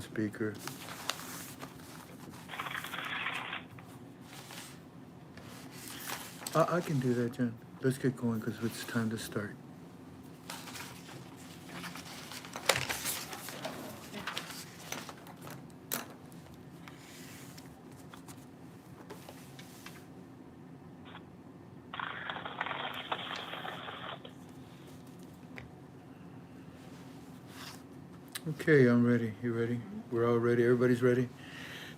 Speaker. I can do that, Jen. Let's get going because it's time to start. Okay, I'm ready. You ready? We're all ready. Everybody's ready?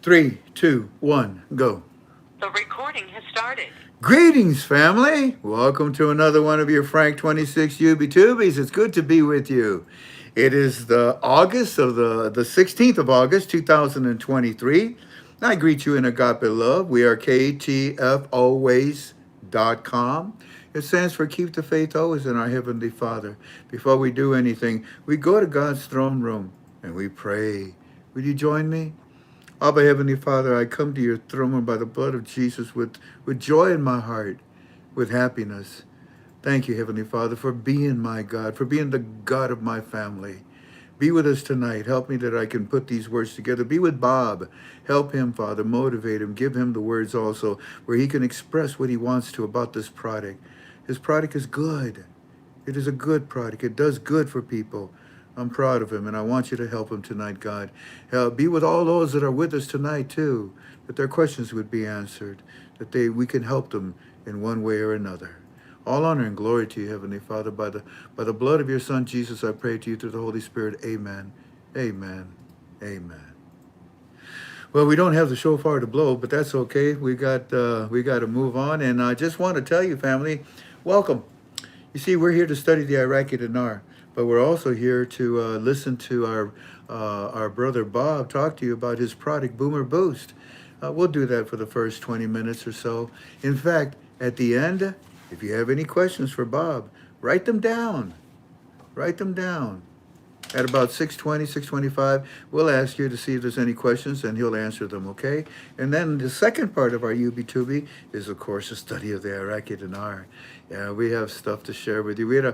3, 2, 1, go. The recording has started. Greetings, family. Welcome to another one of your Frank26 UB-Tubies. It's good to be with you. It is the 16th of August, 2023. I greet you in agape love. We are KTFalways.com. It stands for Keep the Faith Always in Our Heavenly Father. Before we do anything, we go to God's throne room and we pray. Will you join me? Abba, Heavenly Father, I come to your throne room by the blood of Jesus with joy in my heart, with happiness. Thank you, Heavenly Father, for being my God, for being the God of my family. Be with us tonight. Help me that I can put these words together. Be with Bob. Help him, Father. Motivate him. Give him the words also where he can express what he wants to about this product. His product is good. It is a good product. It does good for people. I'm proud of him, and I want you to help him tonight, God. Be with all those that are with us tonight, too, that their questions would be answered, that we can help them in one way or another. All honor and glory to you, Heavenly Father. By the blood of your Son, Jesus, I pray to you through the Holy Spirit. Amen. Amen. Amen. Well, we don't have the shofar to blow, but that's okay. We got to move on, and I just want to tell you, family, welcome. You see, we're here to study the Iraqi dinar, but we're also here to listen to our brother Bob talk to you about his product, Boomer Boost. We'll do that for the first 20 minutes or so. In fact, at the end, if you have any questions for Bob, write them down. Write them down. At about 6:20, 6:25, we'll ask you to see if there's any questions, and he'll answer them, okay? And then the second part of our UB2B is, of course, a study of the Iraqi dinar. Yeah, we have stuff to share with you. We had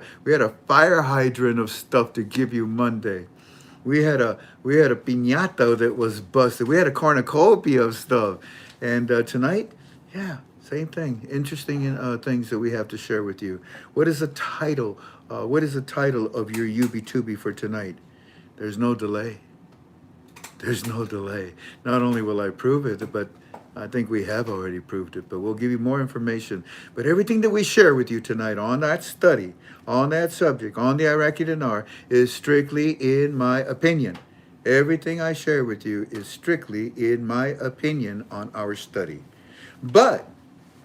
a fire hydrant of stuff to give you Monday. We had a piñata that was busted. We had a cornucopia of stuff. And tonight, yeah, same thing. Interesting things that we have to share with you. What is the title? What is the title of your UB2B for tonight? There's no delay. There's no delay. Not only will I prove it, but I think we have already proved it, but we'll give you more information. But everything that we share with you tonight on that study, on that subject, on the Iraqi dinar, is strictly in my opinion. Everything I share with you is strictly in my opinion on our study. But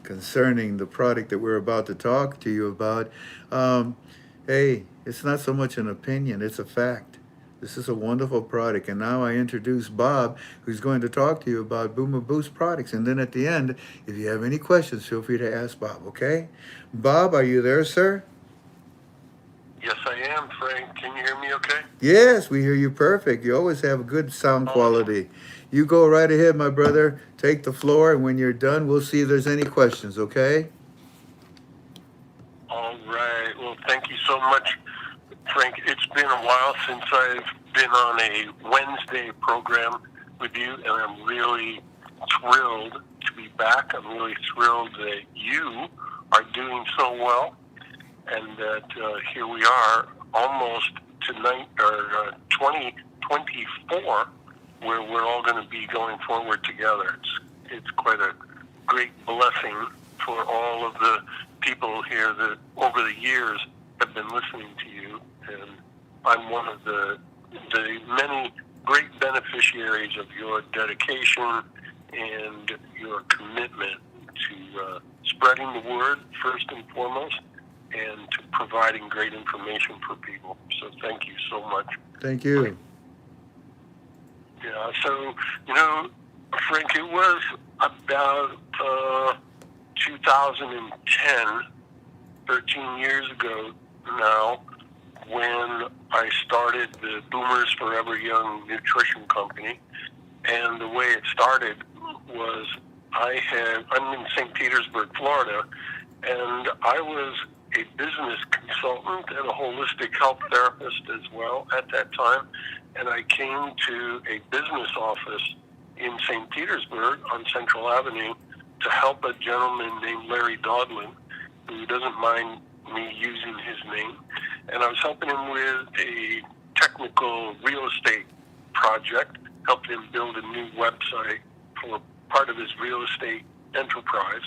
concerning the product that we're about to talk to you about, hey, it's not so much an opinion, it's a fact. This is a wonderful product. And now I introduce Bob, who's going to talk to you about Boomer Boost products. And then at the end, if you have any questions, feel free to ask Bob, okay? Bob, are you there, sir? Yes, I am, Frank. Can you hear me okay? Yes, we hear you perfect. You always have good sound quality. You go right ahead, my brother. Take the floor, and when you're done, we'll see if there's any questions, okay? All right. Well, thank you so much, Frank. It's been a while since I've been on a Wednesday program with you, and I'm really thrilled to be back. I'm really thrilled that you are doing so well, and that here we are almost to 2024, where we're all going to be going forward together. It's quite a great blessing for all of the people here that over the years have been listening to you, and I'm one of the many great beneficiaries of your dedication and your commitment to spreading the word first and foremost, and to providing great information for people. So thank you so much. Thank you. Yeah, so, Frank, it was about 2010, 13 years ago now, when I started the Boomers Forever Young Nutrition Company. And the way it started was I'm in St. Petersburg, Florida, and I was a business consultant and a holistic health therapist as well at that time. And I came to a business office in St. Petersburg on Central Avenue to help a gentleman named Larry Dodlin, who doesn't mind me using his name. And I was helping him with a technical real estate project, helping him build a new website for part of his real estate enterprise.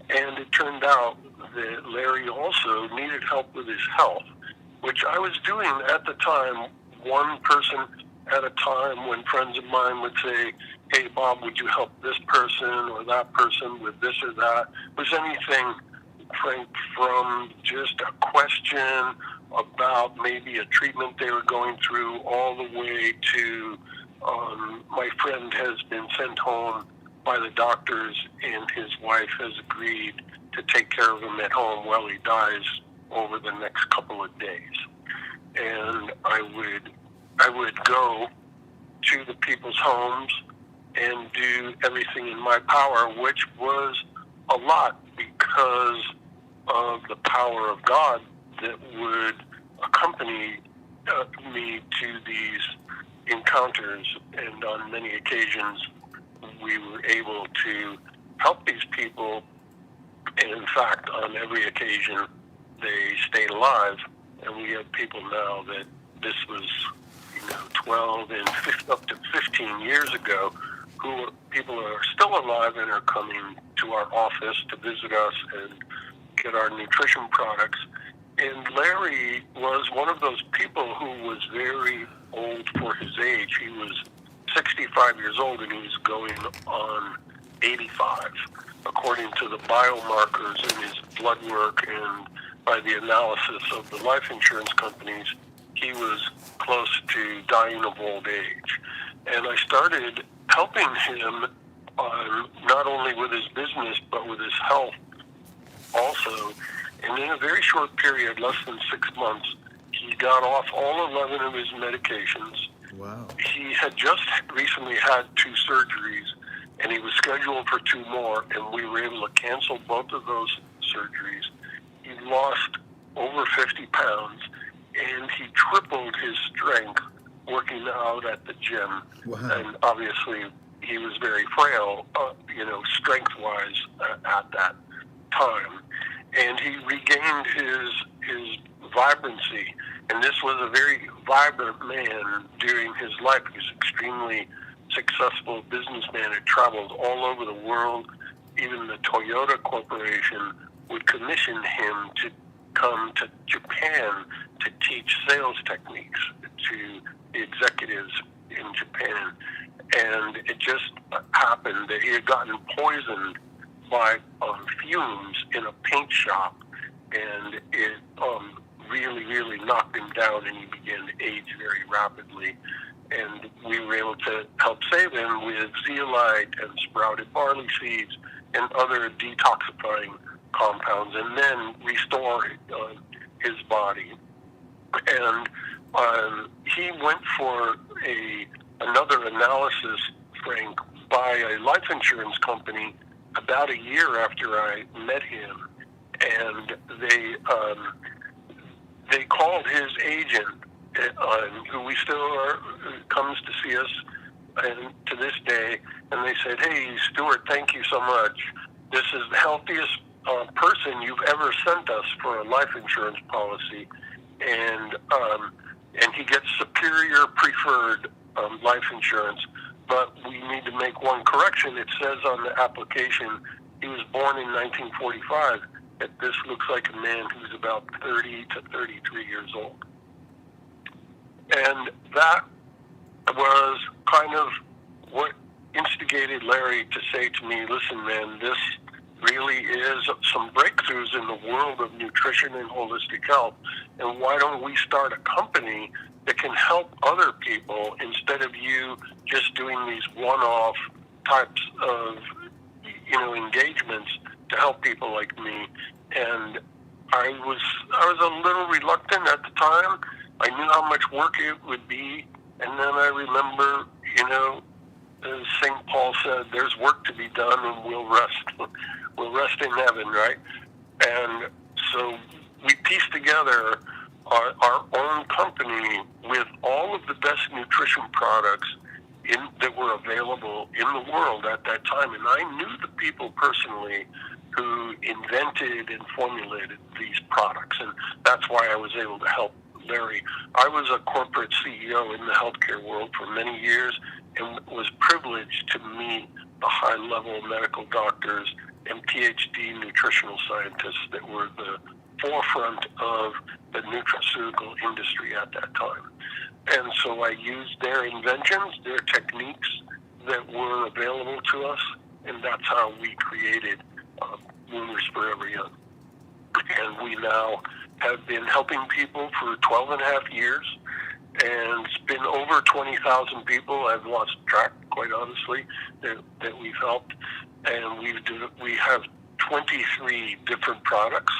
And it turned out that Larry also needed help with his health, which I was doing at the time, one person at a time, when friends of mine would say, hey, Bob, would you help this person or that person with this or that? Was anything, Frank, from just a question about maybe a treatment they were going through all the way to my friend has been sent home by the doctors and his wife has agreed to take care of him at home while he dies over the next couple of days. And I would go to the people's homes and do everything in my power, which was a lot because of the power of God that would accompany me to these encounters. And on many occasions, we were able to help these people. And in fact, on every occasion, they stayed alive. And we have people now that this was, 12 and up to 15 years ago, who people are still alive and are coming to our office to visit us and get our nutrition products. And Larry was one of those people who was very old for his age. He was 65 years old and he was going on 85, according to the biomarkers in his blood work and by the analysis of the life insurance companies. He was close to dying of old age. And I started helping him not only with his business, but with his health also. And in a very short period, less than 6 months, he got off all 11 of his medications. Wow. He had just recently had 2 surgeries, and he was scheduled for 2 more, and we were able to cancel both of those surgeries. He lost over 50 pounds, and he tripled his strength working out at the gym. Wow. And obviously, he was very frail, strength-wise at that time. And he regained his vibrancy. And this was a very vibrant man during his life. He was an extremely successful businessman. Had traveled all over the world. Even the Toyota Corporation would commission him to come to Japan to teach sales techniques to the executives in Japan. And it just happened that he had gotten poisoned by fumes in a paint shop, and it really, really knocked him down, and he began to age very rapidly. And we were able to help save him with zeolite and sprouted barley seeds and other detoxifying compounds, and then restore his body. And he went for another analysis, Frank, by a life insurance company about a year after I met him, and they called his agent, who we still are, comes to see us and to this day, and they said, "Hey, Stuart, thank you so much. This is the healthiest person you've ever sent us for a life insurance policy, and he gets superior preferred life insurance. But we need to make one correction. It says on the application he was born in 1945. That this looks like a man who's about 30 to 33 years old." And that was kind of what instigated Larry to say to me, "Listen, man, this really is some breakthroughs in the world of nutrition and holistic health. And why don't we start a company that can help other people instead of you just doing these one-off types of, engagements to help people like me?" And I was a little reluctant at the time. I knew how much work it would be. And then I remember, as St. Paul said, there's work to be done and we'll rest. We'll rest in heaven, right? And so we pieced together our own company with all of the best nutrition products that were available in the world at that time. And I knew the people personally who invented and formulated these products. And that's why I was able to help Larry. I was a corporate CEO in the healthcare world for many years and was privileged to meet the high-level medical doctors and PhD nutritional scientists that were the forefront of the nutraceutical industry at that time. And so I used their inventions, their techniques that were available to us, and that's how we created Bloomers Forever Young. And we now have been helping people for 12 and a half years, and it's been over 20,000 people. I've lost track, quite honestly, that we've helped. And we have 23 different products,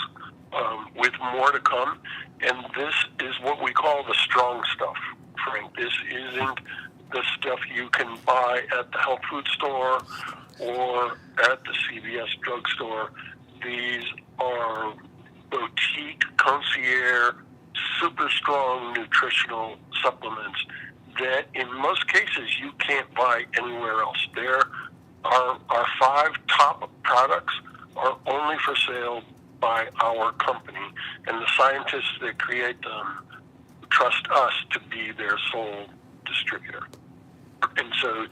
with more to come. And this is what we call the strong stuff, Frank. This isn't the stuff you can buy at the health food store or at the CVS drugstore. These are boutique, concierge, super strong nutritional supplements that in most cases you can't buy anywhere else. Our 5 top products are only for sale by our company, and the scientists that create them trust us to be their sole distributor. And so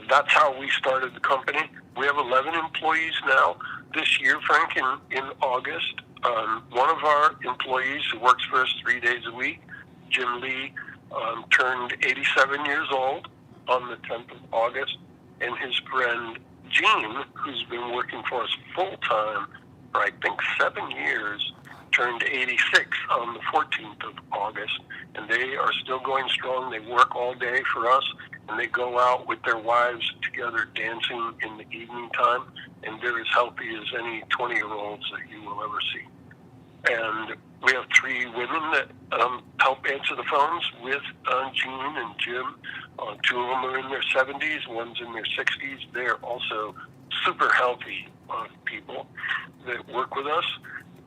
that's how we started the company. We have 11 employees now. This year, Frank, in August, one of our employees who works for us 3 days a week, Jim Lee, turned 87 years old on the 10th of August, and his friend Gene, who's been working for us full-time for, I think, 7 years, turned 86 on the 14th of August, and they are still going strong. They work all day for us, and they go out with their wives together dancing in the evening time, and they're as healthy as any 20-year-olds that you will ever see. And we have 3 women that help answer the phones with Gene and Jim. 2 of them are in their 70s, one's in their 60s. They're also super healthy people that work with us.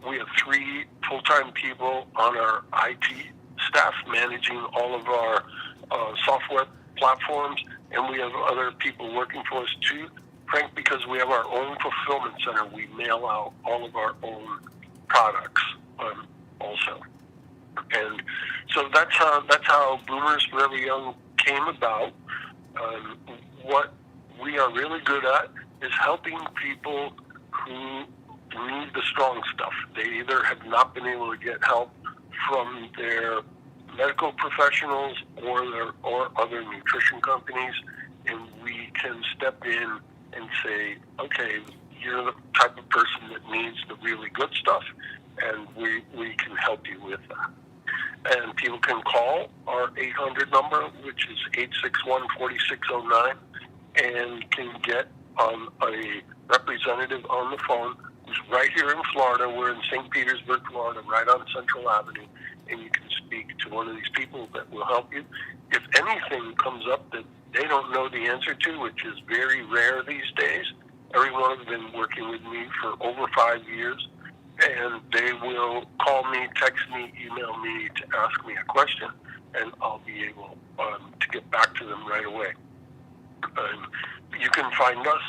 We have 3 full-time people on our IT staff managing all of our software platforms, and we have other people working for us too, Frank, because we have our own fulfillment center. We mail out all of our own products also. And so that's how Bloomers Forever Young came about. What we are really good at is helping people who need the strong stuff. They either have not been able to get help from their medical professionals or other nutrition companies, and we can step in and say, okay, you're the type of person that needs the really good stuff, and we can help you with that. And people can call our 800 number, which is 861-4609, and can get a representative on the phone who's right here in Florida. We're in St. Petersburg, Florida, right on Central Avenue, and you can speak to one of these people that will help you. If anything comes up that they don't know the answer to, which is very rare these days, everyone has been working with me for over 5 years, and they will call me, text me, email me to ask me a question, and I'll be able to get back to them right away. You can find us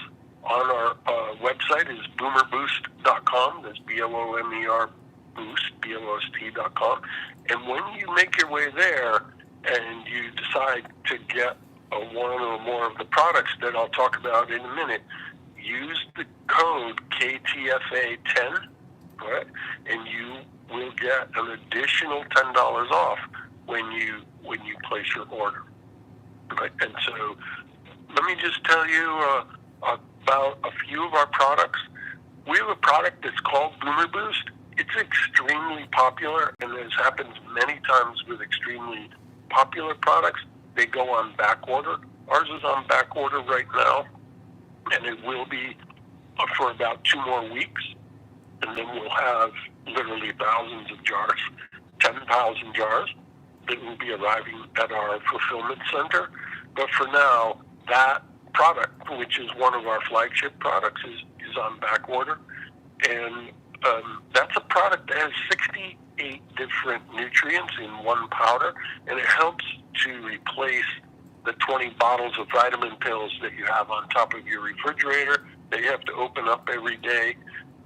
on our website is boomerboost.com. That's BOOMER Boost, BOOST.com. And when you make your way there and you decide to get one or more of the products that I'll talk about in a minute, use the code KTFA10, right? And you will get an additional $10 off when you place your order. Right? And so let me just tell you about a few of our products. We have a product that's called Boomer Boost. It's extremely popular, and this happens many times with extremely popular products. They go on back order. Ours is on back order right now, and it will be for about 2 more weeks. And then we'll have literally thousands of jars, 10,000 jars, that will be arriving at our fulfillment center. But for now, that product, which is one of our flagship products, is on back order. And That's a product that has 68 different nutrients in one powder, and it helps to replace the 20 bottles of vitamin pills that you have on top of your refrigerator that you have to open up every day.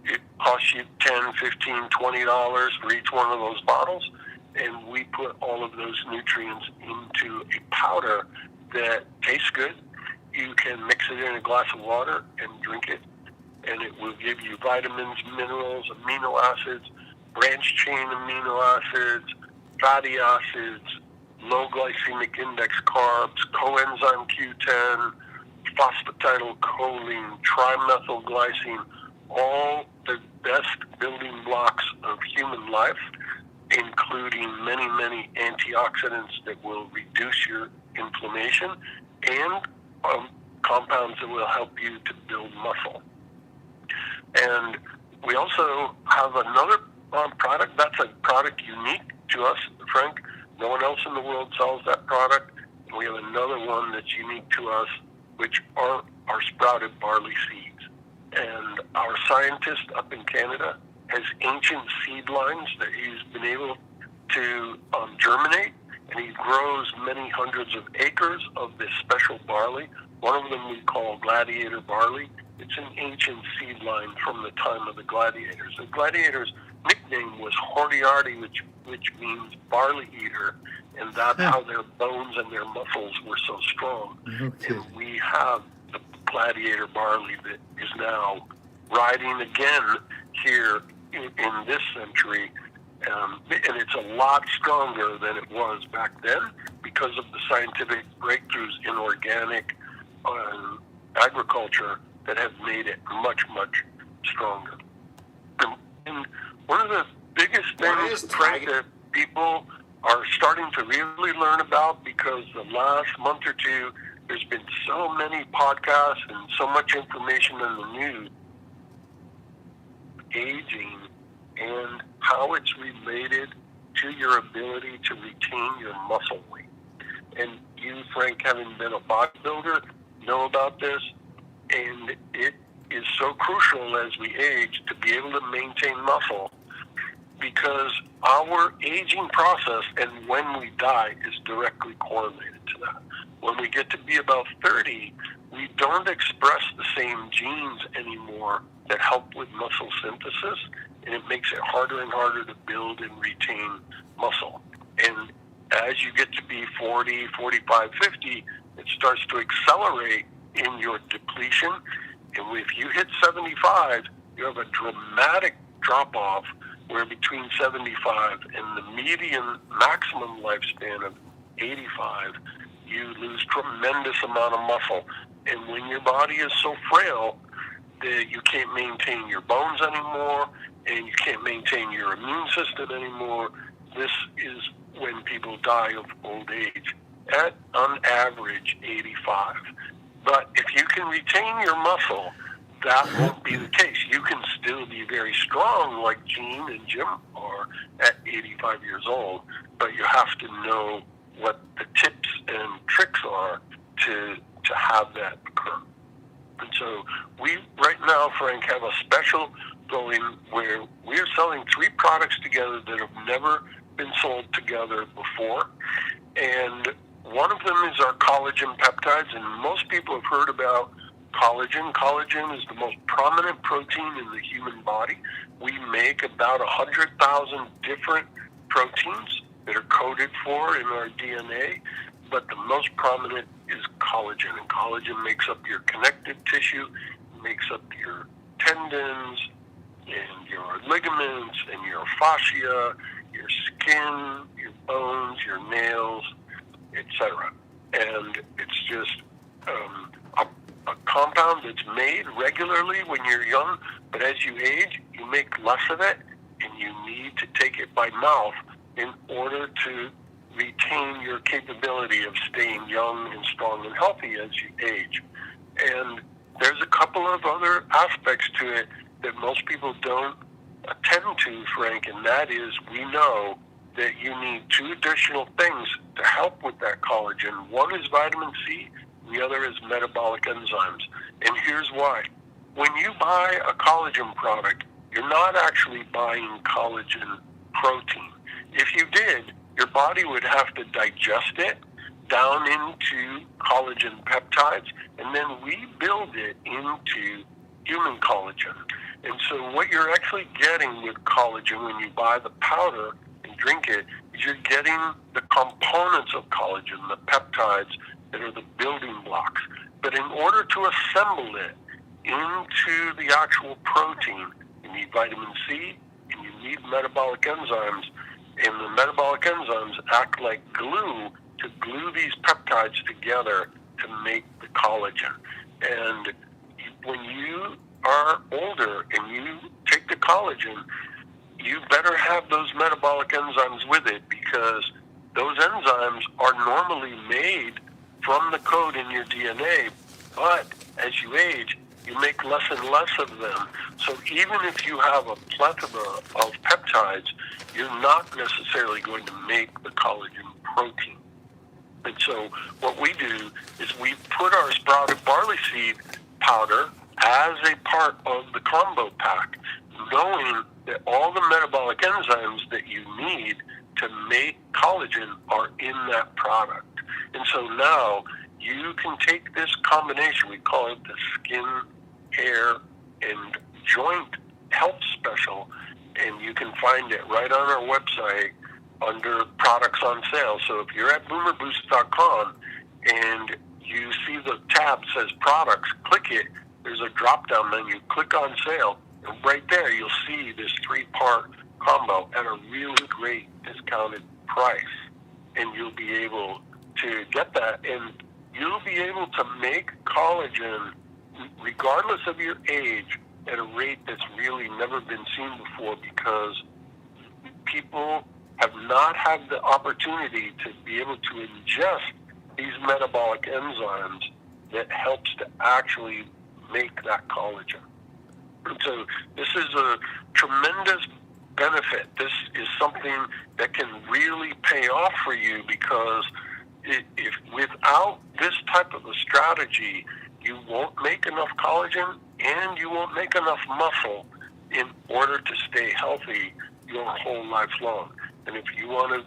It costs you $10, $15, $20 for each one of those bottles, and we put all of those nutrients into a powder that tastes good. You can mix it in a glass of water and drink it, and it will give you vitamins, minerals, amino acids, branch-chain amino acids, fatty acids, low glycemic index carbs, coenzyme Q10, phosphatidylcholine, trimethylglycine, all the best building blocks of human life, including many, many antioxidants that will reduce your inflammation, and compounds that will help you to build muscle. And we also have another product. That's a product unique to us, Frank. No one else in the world sells that product. And we have another one that's unique to us, which are our sprouted barley seeds. And our scientist up in Canada has ancient seed lines that he's been able to germinate, and he grows many hundreds of acres of this special barley. One of them we call gladiator barley. It's an ancient seed line from the time of the gladiators. The gladiators' nickname was Horiarty, which means barley eater, and that's how their bones and their muscles were so strong. Okay. And we have the gladiator barley that is now riding again here in this century, and it's a lot stronger than it was back then because of the scientific breakthroughs in organic agriculture that have made it much, much stronger. And one of the biggest things, Frank, that people are starting to really learn about, because the last month or two, there's been so many podcasts and so much information in the news, aging and how it's related to your ability to retain your muscle weight. And you, Frank, having been a bodybuilder, know about this, and it is so crucial as we age to be able to maintain muscle, because our aging process and when we die is directly correlated to that. When we get to be about 30, we don't express the same genes anymore that help with muscle synthesis, and it makes it harder and harder to build and retain muscle. And as you get to be 40, 45, 50, it starts to accelerate in your depletion. And if you hit 75, you have a dramatic drop-off, where between 75 and the median maximum lifespan of 85, you lose tremendous amount of muscle. And when your body is so frail that you can't maintain your bones anymore, and you can't maintain your immune system anymore, this is when people die of old age at, on average, 85. But if you can retain your muscle, that won't be the case. You can still be very strong like Gene and Jim are at 85 years old, but you have to know what the tips and tricks are to have that occur. And so we, right now, Frank, have a special going where we're selling 3 products together that have never been sold together before. And one of them is our collagen peptides, and most people have heard about collagen. Collagen is the most prominent protein in the human body. We make about 100,000 different proteins that are coded for in our DNA, but the most prominent is collagen. And collagen makes up your connective tissue, makes up your tendons, and your ligaments, and your fascia, your skin, your bones, your nails, etc. And it's just a compound that's made regularly when you're young, but as you age, you make less of it, and you need to take it by mouth in order to retain your capability of staying young and strong and healthy as you age. And there's a couple of other aspects to it that most people don't attend to, Frank, and that is, we know that you need 2 additional things to help with that collagen. One is vitamin C, the other is metabolic enzymes. And here's why. When you buy a collagen product, you're not actually buying collagen protein. If you did, your body would have to digest it down into collagen peptides and then rebuild it into human collagen. And so what you're actually getting with collagen when you buy the powder and drink it is you're getting the components of collagen, the peptides that are the building blocks. But in order to assemble it into the actual protein, you need vitamin C and you need metabolic enzymes. And the metabolic enzymes act like glue to glue these peptides together to make the collagen. And when you are older and you take the collagen, you better have those metabolic enzymes with it, because those enzymes are normally made from the code in your DNA, but as you age, you make less and less of them. So even if you have a plethora of peptides, you're not necessarily going to make the collagen protein. And so what we do is we put our sprouted barley seed powder as a part of the combo pack, knowing that all the metabolic enzymes that you need to make collagen are in that product. And so now you can take this combination, we call it the skin, hair, and joint health special, and you can find it right on our website under products on sale. So if you're at boomerboost.com and you see the tab says products, click it. There's a drop-down menu. Click on sale, and right there you'll see this 3-part combo at a really great discounted price. And you'll be able to get that, and you'll be able to make collagen regardless of your age at a rate that's really never been seen before, because people have not had the opportunity to be able to ingest these metabolic enzymes that helps to actually make that collagen. And so this is a tremendous benefit. This is something that can really pay off for you, because if without this type of a strategy, you won't make enough collagen and you won't make enough muscle in order to stay healthy your whole life long. And if you want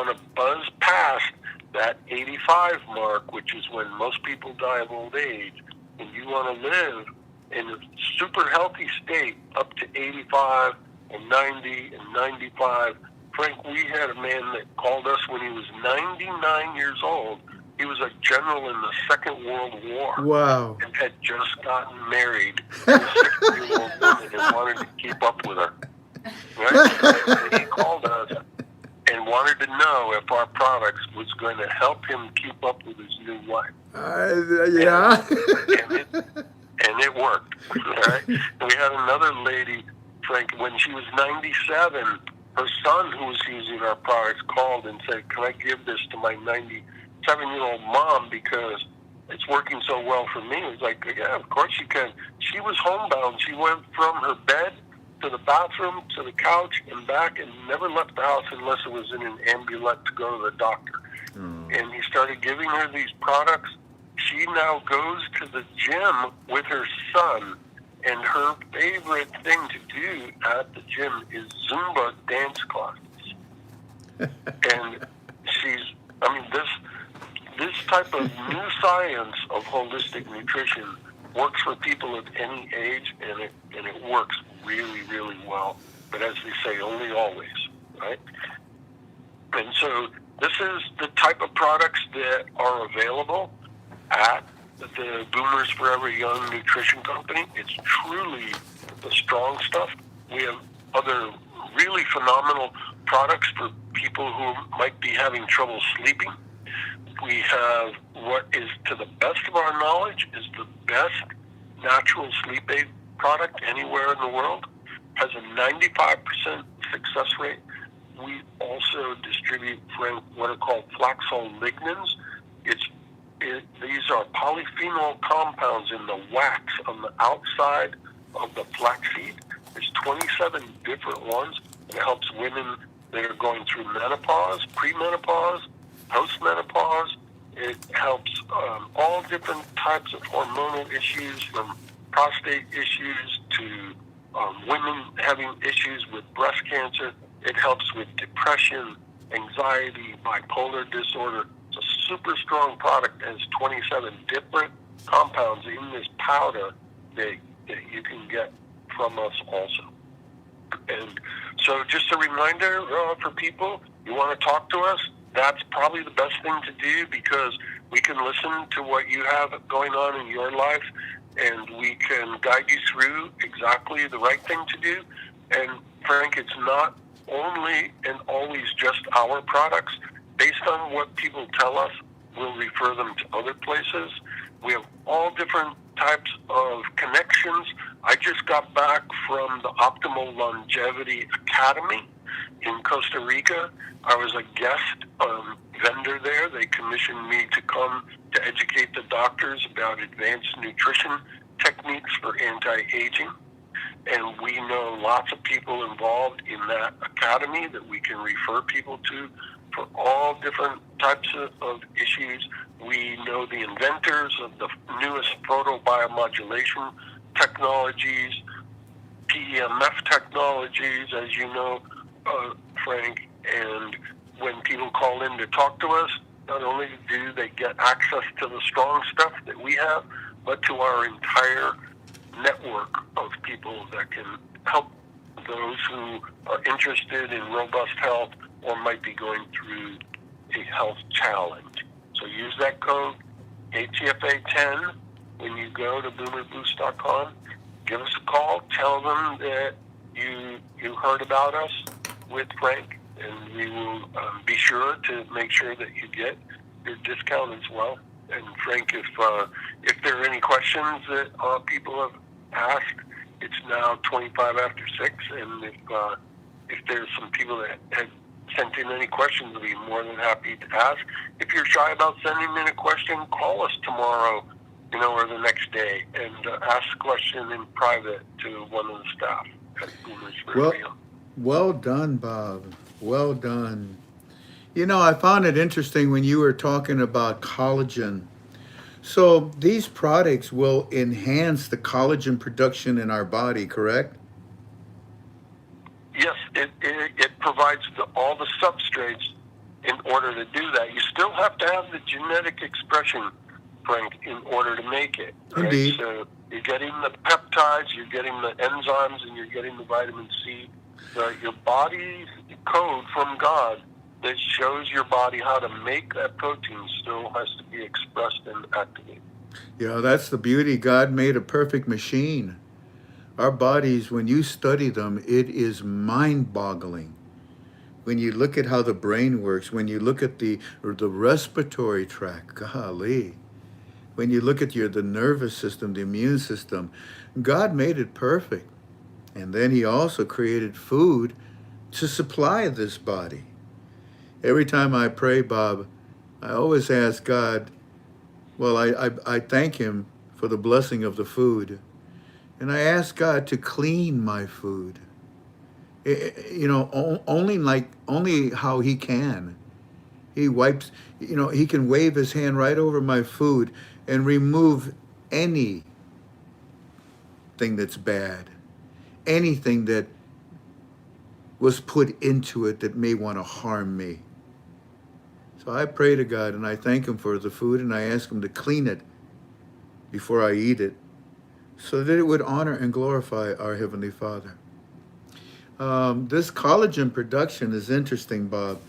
to buzz past that 85 mark, which is when most people die of old age, and you want to live in a super healthy state up to 85 and 90 and 95. Frank, we had a man that called us when he was 99 years old. He was a general in the Second World War. Wow. And had just gotten married to a 60-year-old woman and wanted to keep up with her. Right? And he called us and wanted to know if our products was going to help him keep up with his new wife. Yeah. And it worked. Right? And we had another lady, Frank, when she was 97, her son, who was using our products, called and said, "Can I give this to my 97-year-old mom, because it's working so well for me?" It was like, "Yeah, of course you can." She was homebound. She went from her bed to the bathroom to the couch and back, and never left the house unless it was in an ambulance to go to the doctor. And he started giving her these products. She now goes to the gym with her son, and her favorite thing to do at the gym is Zumba dance classes. And this type of new science of holistic nutrition works for people of any age, and it works really, really well. But as they say, only always, right? And so this is the type of products that are available at the Boomers Forever Young Nutrition Company. It's truly the strong stuff. We have other really phenomenal products for people who might be having trouble sleeping. We have what is, to the best of our knowledge, is the best natural sleep aid product anywhere in the world. Has a 95% success rate. We also distribute, Frank, what are called flaxol lignans. These are polyphenol compounds in the wax on the outside of the flaxseed. There's 27 different ones. It helps women that are going through menopause, premenopause, postmenopause. It helps all different types of hormonal issues, from prostate issues to women having issues with breast cancer. It helps with depression, anxiety, bipolar disorder. It's a super strong product. It has 27 different compounds in this powder that you can get from us also. And so just a reminder for people, you want to talk to us, that's probably the best thing to do, because we can listen to what you have going on in your life, and we can guide you through exactly the right thing to do. And Frank, it's not only and always just our products. Based on what people tell us, we'll refer them to other places. We have all different types of connections. I just got back from the Optimal Longevity Academy in Costa Rica. I was a guest vendor there. They commissioned me to come to educate the doctors about advanced nutrition techniques for anti-aging. And we know lots of people involved in that academy that we can refer people to for all different types of issues. We know the inventors of the newest photobiomodulation technologies, PEMF technologies, as you know, Frank. And when people call in to talk to us, not only do they get access to the strong stuff that we have, but to our entire network of people that can help those who are interested in robust health or might be going through a health challenge. So use that code ATFA10 when you go to boomerboost.com. Give us a call. Tell them that you heard about us with Frank, and we will be sure to make sure that you get your discount as well. And Frank, if there are any questions that people have asked, it's now 25 after 6, and if there's some people that had sent in any questions, we'll be more than happy to ask. If you're shy about sending in a question, call us tomorrow, or the next day, and ask a question in private to one of the staff at Boomers Radio. Well done, Bob. Well done. I found it interesting when you were talking about collagen. So these products will enhance the collagen production in our body, correct? Yes, it provides all the substrates in order to do that. You still have to have the genetic expression, Frank, in order to make it. Right? Indeed. So you're getting the peptides, you're getting the enzymes, and you're getting the vitamin C. Your body's code from God that shows your body how to make that protein still has to be expressed and activated. That's the beauty. God made a perfect machine. Our bodies, when you study them, it is mind-boggling. When you look at how the brain works, when you look at the respiratory tract, golly. When you look at the nervous system, the immune system, God made it perfect. And then he also created food to supply this body. Every time I pray, Bob, I always ask God, I thank him for the blessing of the food. And I ask God to clean my food. Only how he can. He wipes, he can wave his hand right over my food and remove anything that's bad. Anything that was put into it that may want to harm me. So I pray to God and I thank him for the food, and I ask him to clean it before I eat it, so that it would honor and glorify our Heavenly Father. This collagen production is interesting, Bob.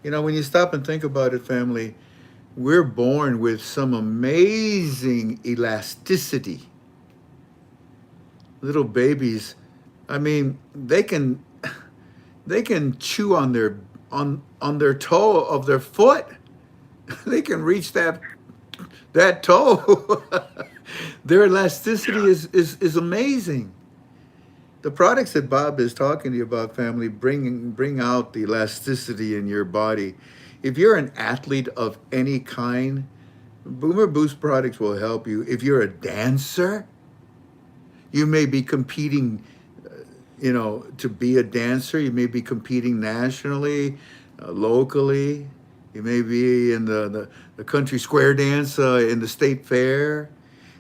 When you stop and think about it, family, we're born with some amazing elasticity. Little babies, they can chew on their toe of their foot. They can reach that toe. Their elasticity is amazing. The products that Bob is talking to you about, family, bring out the elasticity in your body. If you're an athlete of any kind, Boomer Boost products will help you. If you're a dancer, you may be competing, to be a dancer. You may be competing nationally, locally. You may be in the country square dance in the state fair.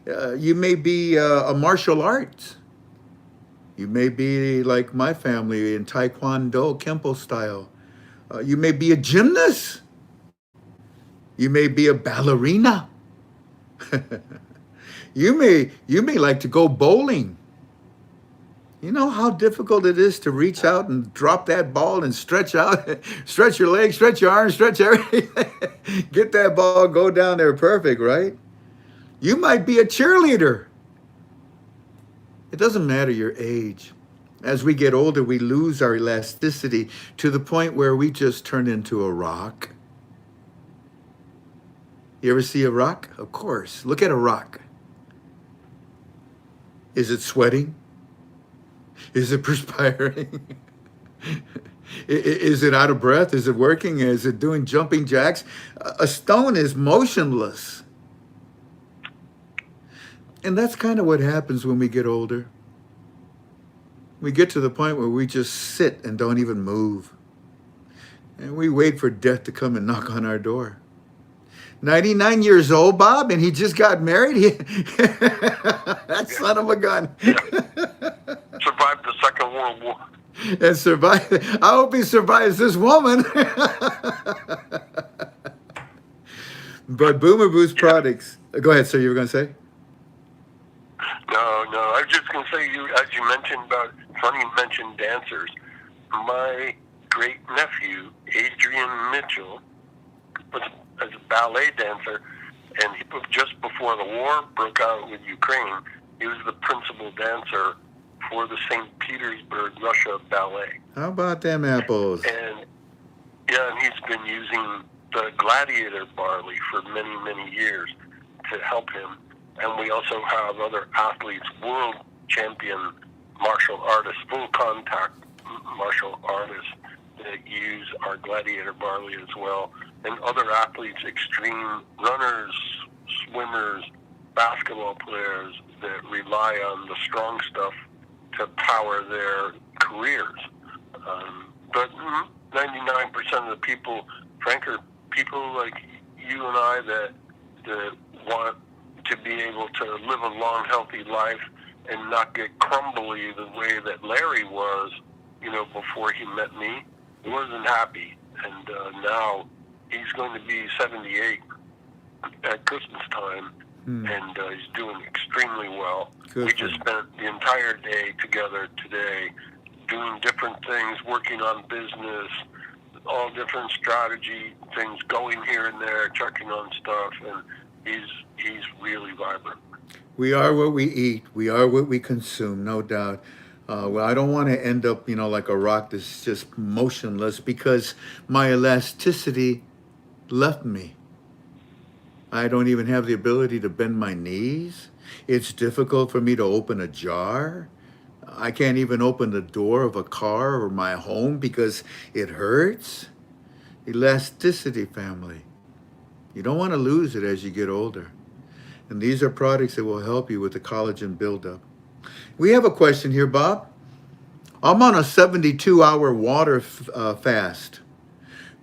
You may be a martial arts. You may be like my family in Taekwondo, Kempo style. You may be a gymnast. You may be a ballerina. You may like to go bowling. You know how difficult it is to reach out and drop that ball and stretch out, stretch your legs, stretch your arms, stretch everything. Get that ball, go down there perfect, right? You might be a cheerleader. It doesn't matter your age. As we get older, we lose our elasticity to the point where we just turn into a rock. You ever see a rock? Of course. Look at a rock. Is it sweating? Is it perspiring? Is it out of breath? Is it working? Is it doing jumping jacks? A stone is motionless. And that's kind of what happens when we get older. We get to the point where we just sit and don't even move. And we wait for death to come and knock on our door. 99 years old, Bob, and he just got married? That son of a gun. Yeah. Survived the Second World War. And survive. I hope he survives this woman. But Boomer Boost products. Go ahead, sir. You were going to say? No. I was just going to say, as you mentioned about, funny you mentioned dancers. My great nephew, Adrian Mitchell, was a ballet dancer, and just before the war broke out with Ukraine, he was the principal dancer for the St. Petersburg, Russia ballet. How about them apples? And he's been using the gladiator barley for many, many years to help him. And we also have other athletes, world champion martial artists, full contact martial artists that use our gladiator barley as well. And other athletes, extreme runners, swimmers, basketball players that rely on the strong stuff to power their careers. But 99% of the people, Frank, are people like you and I that want to be able to live a long, healthy life and not get crumbly the way that Larry was, before he met me. He wasn't happy. And now he's going to be 78 at Christmas time, and he's doing extremely well. We just spent the entire day together today doing different things, working on business, all different strategy things, going here and there, checking on stuff, and he's really vibrant. We are what we eat. We are what we consume, no doubt. Well, I don't want to end up, like a rock that's just motionless because my elasticity left me. I don't even have the ability to bend my knees. It's difficult for me to open a jar. I can't even open the door of a car or my home because it hurts. Elasticity, family. You don't want to lose it as you get older. And these are products that will help you with the collagen buildup. We have a question here, Bob. I'm on a 72-hour water fast.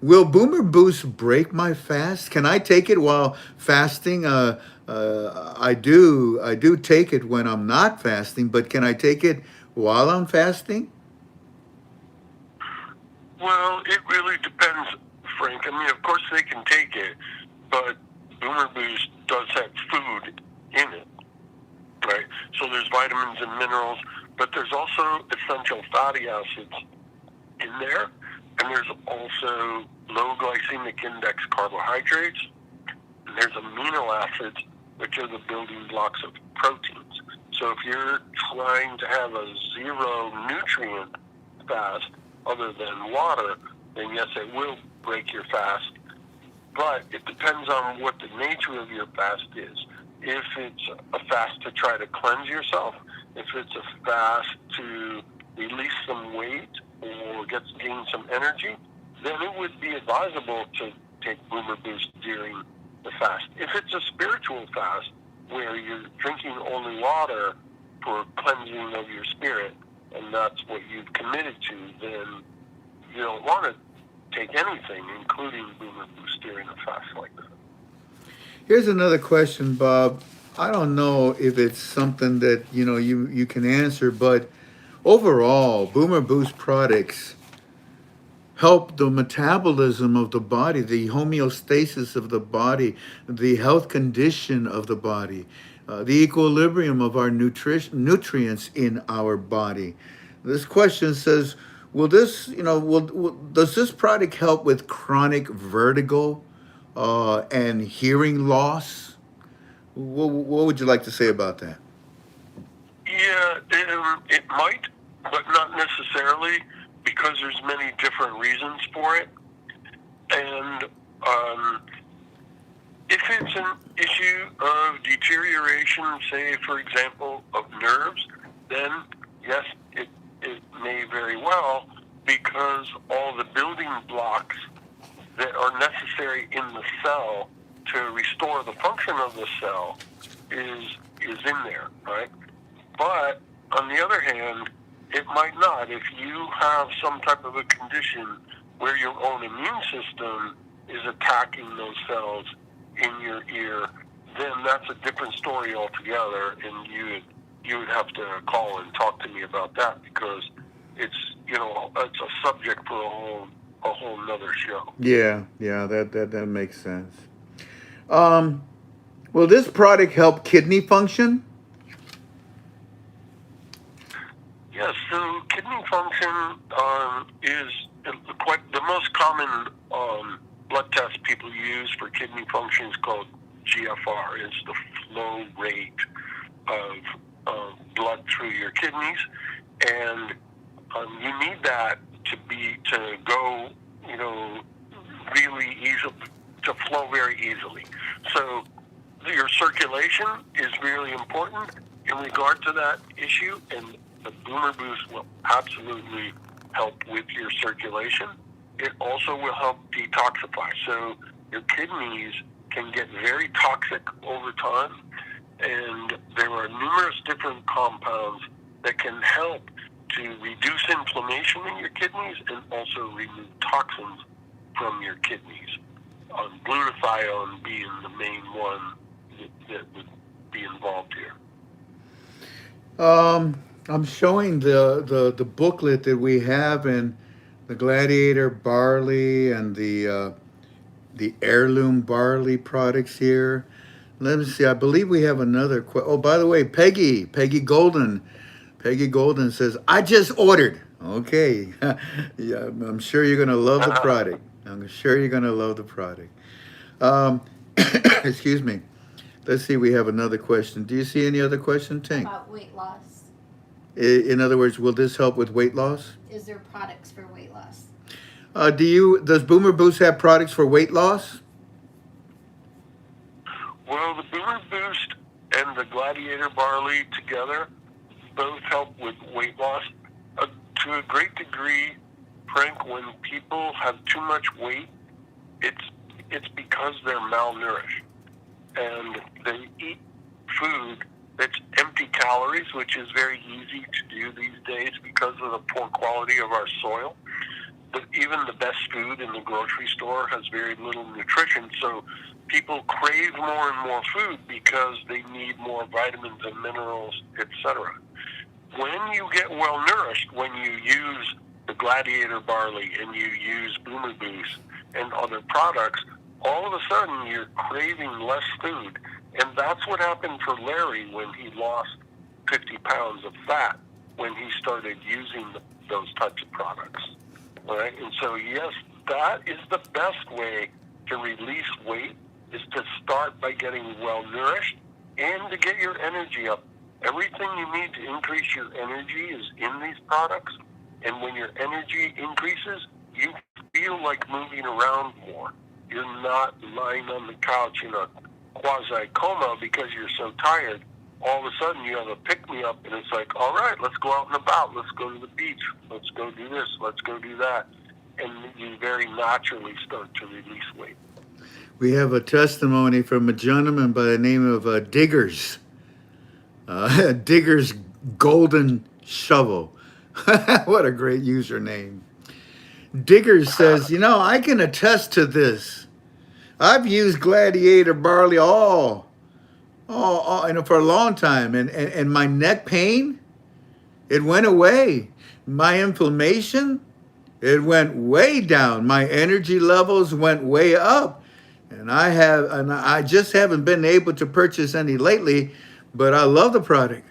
Will Boomer Boost break my fast? Can I take it while fasting? I do take it when I'm not fasting, but can I take it while I'm fasting? Well, it really depends, Frank. I mean, of course they can take it, but Boomer Boost does have food in it, right? So there's vitamins and minerals, but there's also essential fatty acids in there, and there's also low glycemic index carbohydrates, and there's amino acids, which are the building blocks of proteins. So if you're trying to have a zero nutrient fast other than water, then yes, it will break your fast. But it depends on what the nature of your fast is. If it's a fast to try to cleanse yourself, if it's a fast to release some weight or gain some energy, then it would be advisable to take Boomer Boost during the fast. If it's a spiritual fast where you're drinking only water for cleansing of your spirit, and that's what you've committed to, then you don't want to take anything, including Boomer Boost, during a fast like that. Here's another question, Bob. I don't know if it's something that you can answer, but Overall, Boomer Boost products help the metabolism of the body, the homeostasis of the body, the health condition of the body, the equilibrium of our nutrients in our body. This question says, will this, does this product help with chronic vertigo and hearing loss? What would you like to say about that? Yeah, it might, but not necessarily, because there's many different reasons for it. And if it's an issue of deterioration, say, for example, of nerves, then yes, it may very well, because all the building blocks that are necessary in the cell to restore the function of the cell is in there, right? But on the other hand, it might not. If you have some type of a condition where your own immune system is attacking those cells in your ear, then that's a different story altogether, and you would have to call and talk to me about that, because it's it's a subject for a whole nother show. Yeah, that makes sense. Will this product help kidney function? Yes, so kidney function is quite the most common blood test people use for kidney function is called GFR. It's the flow rate of blood through your kidneys, and you need that to go, really easy, to flow very easily. So your circulation is really important in regard to that issue, and the Boomer Boost will absolutely help with your circulation. It also will help detoxify. So your kidneys can get very toxic over time, and there are numerous different compounds that can help to reduce inflammation in your kidneys and also remove toxins from your kidneys. Glutathione being the main one that would be involved here. I'm showing the booklet that we have in the Gladiator barley and the heirloom barley products here. Let me see. I believe we have another. Oh, by the way, Peggy Golden says, I just ordered. Okay. Yeah, I'm sure you're going to love the product. I'm sure you're going to love the product. Excuse me. Let's see. We have another question. Do you see any other question, Tink? About weight loss. In other words, will this help with weight loss? Is there products for weight loss? Does Boomer Boost have products for weight loss? Well, the Boomer Boost and the Gladiator barley together both help with weight loss. To a great degree, Frank, when people have too much weight, it's because they're malnourished. And they eat food that's empty calories, which is very easy to do these days because of the poor quality of our soil. But even the best food in the grocery store has very little nutrition, so people crave more and more food because they need more vitamins and minerals, etc. When you get well nourished, when you use the Gladiator barley and you use Boomer Boost and other products, all of a sudden you're craving less food. And that's what happened for Larry when he lost 50 pounds of fat when he started using those types of products. All right? And so, yes, that is the best way to release weight, is to start by getting well nourished and to get your energy up. Everything you need to increase your energy is in these products. And when your energy increases, you feel like moving around more. You're not lying on the couch in a quasi-coma because you're so tired. All of a sudden, you have a pick-me-up, and it's like, all right, let's go out and about. Let's go to the beach. Let's go do this. Let's go do that. And you very naturally start to release weight. We have a testimony from a gentleman by the name of Diggers. Diggers Golden Shovel. What a great username. Diggers says, I can attest to this. I've used Gladiator barley all for a long time, and my neck pain It went away. My inflammation, it went way down. My energy levels went way up. And I just haven't been able to purchase any lately, but I love the product.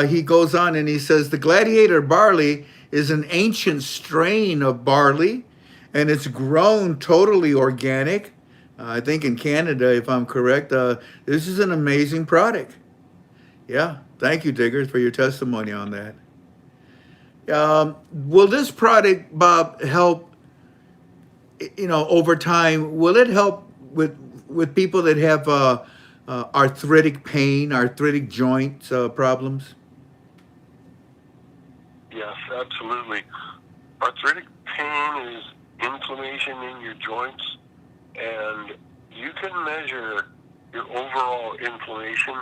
He goes on and he says the Gladiator barley is an ancient strain of barley, and it's grown totally organic. I think in Canada, if I'm correct. This is an amazing product. Yeah, thank you, Diggers, for your testimony on that. Will this product, Bob, help? Over time, will it help with people that have arthritic pain, arthritic joint problems? Yes, absolutely. Arthritic pain is inflammation in your joints, and you can measure your overall inflammation,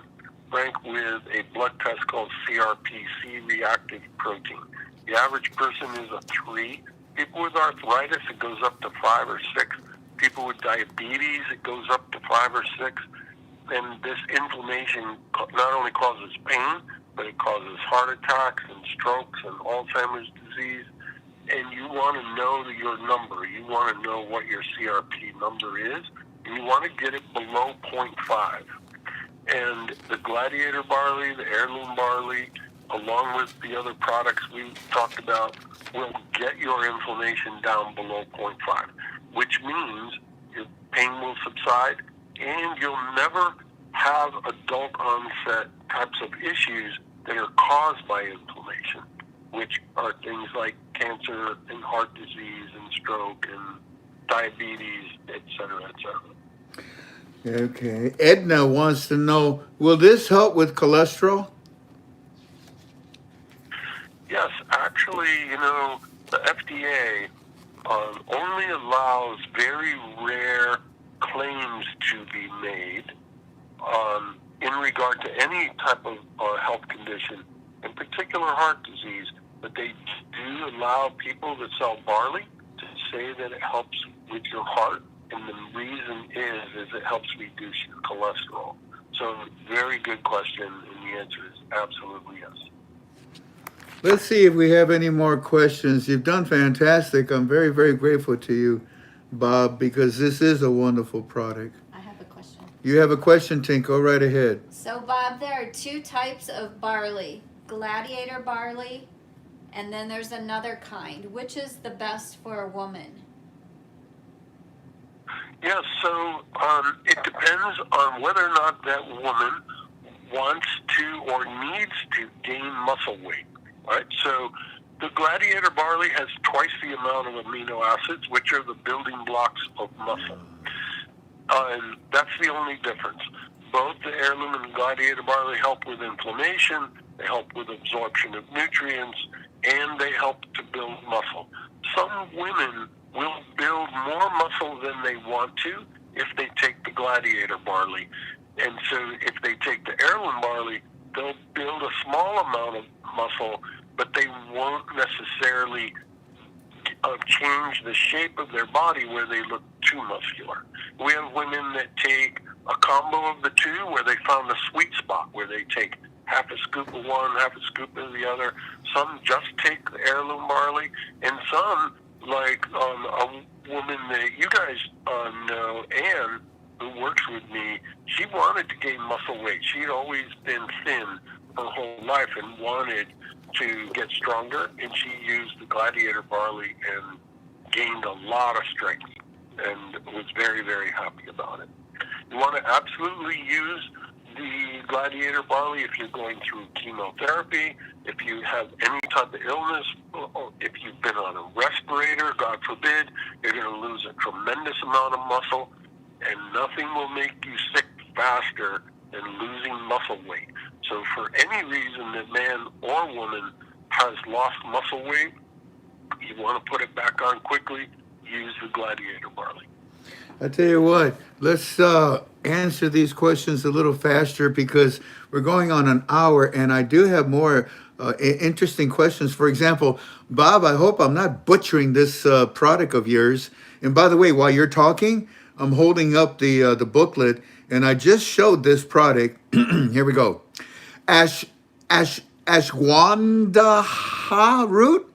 Frank, with a blood test called CRP, reactive protein. The average person is a 3. People with arthritis, it goes up to 5 or 6. People with diabetes, it goes up to 5 or 6. And this inflammation not only causes pain, but it causes heart attacks and strokes and Alzheimer's disease. And you want to know your number. You want to know what your CRP number is, and you want to get it below 0.5. And the Gladiator barley, the heirloom barley, along with the other products we talked about, will get your inflammation down below 0.5, which means your pain will subside and you'll never have adult onset types of issues that are caused by inflammation, which are things like cancer and heart disease and stroke and diabetes, et cetera, et cetera. Okay. Edna wants to know, will this help with cholesterol? Yes, actually, the FDA only allows very rare claims to be made in regard to any type of health condition, in particular heart disease, but they do allow people that sell barley to say that it helps with your heart, and the reason is it helps reduce your cholesterol. So, very good question, and the answer is absolutely yes. Let's see if we have any more questions. You've done fantastic. I'm very, very grateful to you, Bob, because this is a wonderful product. I have a question. You have a question, Tink? Go right ahead. So, Bob, there are 2 types of barley, Gladiator barley, and then there's another kind. Which is the best for a woman? Yeah, so it depends on whether or not that woman wants to or needs to gain muscle weight. Right? So the Gladiator barley has twice the amount of amino acids, which are the building blocks of muscle. And that's the only difference. Both the heirloom and Gladiator barley help with inflammation, they help with absorption of nutrients, and they help to build muscle. Some women will build more muscle than they want to if they take the Gladiator barley. And so if they take the heirloom barley, they'll build a small amount of muscle, but they won't necessarily change the shape of their body where they look too muscular. We have women that take a combo of the two where they found a sweet spot where they take half a scoop of one, half a scoop of the other. Some just take the heirloom barley, and some, like a woman that you guys know, Anne, who works with me, she wanted to gain muscle weight. She'd always been thin her whole life and wanted to get stronger, and she used the Gladiator barley and gained a lot of strength and was very, very happy about it. You want to absolutely use the Gladiator barley if you're going through chemotherapy, if you have any type of illness, or if you've been on a respirator, God forbid, you're going to lose a tremendous amount of muscle, and nothing will make you sick faster than losing muscle weight. So for any reason that man or woman has lost muscle weight, you want to put it back on quickly, use the Gladiator barley. I tell you what, let's answer these questions a little faster because we're going on an hour, and I do have more interesting questions. For example, Bob, I hope I'm not butchering this product of yours. And by the way, while you're talking, I'm holding up the booklet, and I just showed this product. Here we go. ashwagandha root?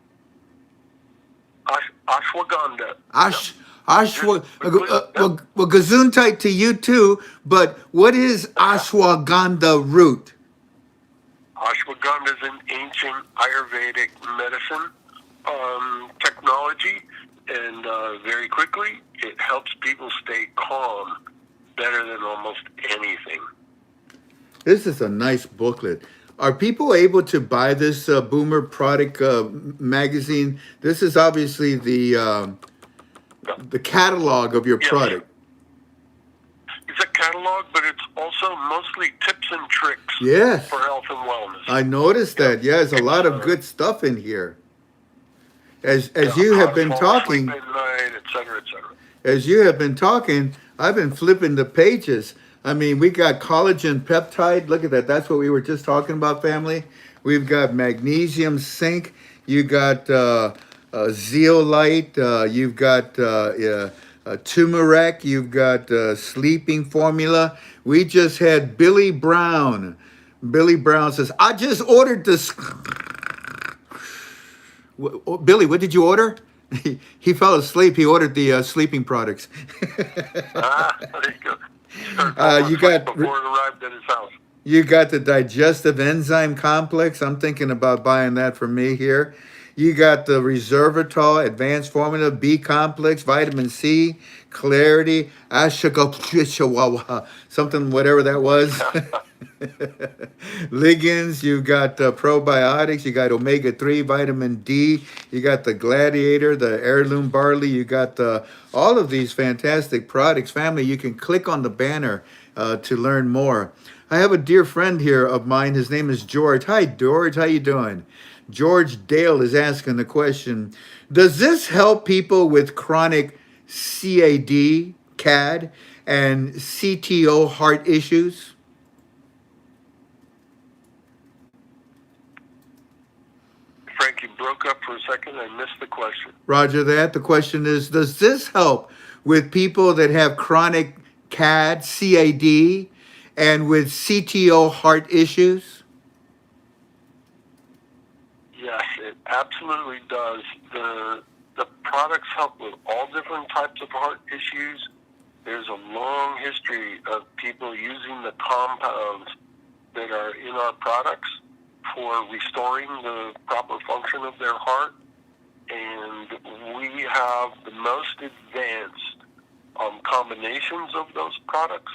Ashwagandha. Ash, Yep. ashwa, Yep. well, gesundheit to you too, but what is ashwagandha root? Ashwagandha is an ancient Ayurvedic medicine technology, and very quickly, it helps people stay calm better than almost anything. This is a nice booklet. Are people able to buy this Boomer product magazine? This is obviously the catalog of your Yes. product. It's a catalog, but it's also mostly tips and tricks Yes, for health and wellness. I noticed that. Yeah, there's a lot of good stuff in here. As you how have to been fall talking, asleep at night, et cetera, et cetera. as you have been talking, I've been flipping the pages. I mean, we got collagen peptide. Look at that. That's what we were just talking about, family. We've got magnesium zinc. You got zeolite. You've got turmeric. You've got sleeping formula. We just had Billy Brown. Billy Brown says, I just ordered this. Billy, what did you order? He fell asleep. He ordered the sleeping products. There you go. You got before it arrived at his house. You got the digestive enzyme complex. I'm thinking about buying that for me here. You got the resveratrol, advanced formula, B complex, vitamin C, clarity, something, whatever that was. Ligands, you got probiotics, you got omega-3, vitamin D, you got the Gladiator, the heirloom barley, you got all of these fantastic products. Family, you can click on the banner to learn more. I have a dear friend here of mine. His name is George. Hi, George. How you doing? George Dale is asking the question, does this help people with chronic CAD, and CTO heart issues? Frank, you broke up for a second. I missed the question. Roger that. The question is, does this help with people that have chronic CAD, and with CTO heart issues? Yes, it absolutely does. The products help with all different types of heart issues. There's a long history of people using the compounds that are in our products for restoring the proper function of their heart. And we have the most advanced combinations of those products.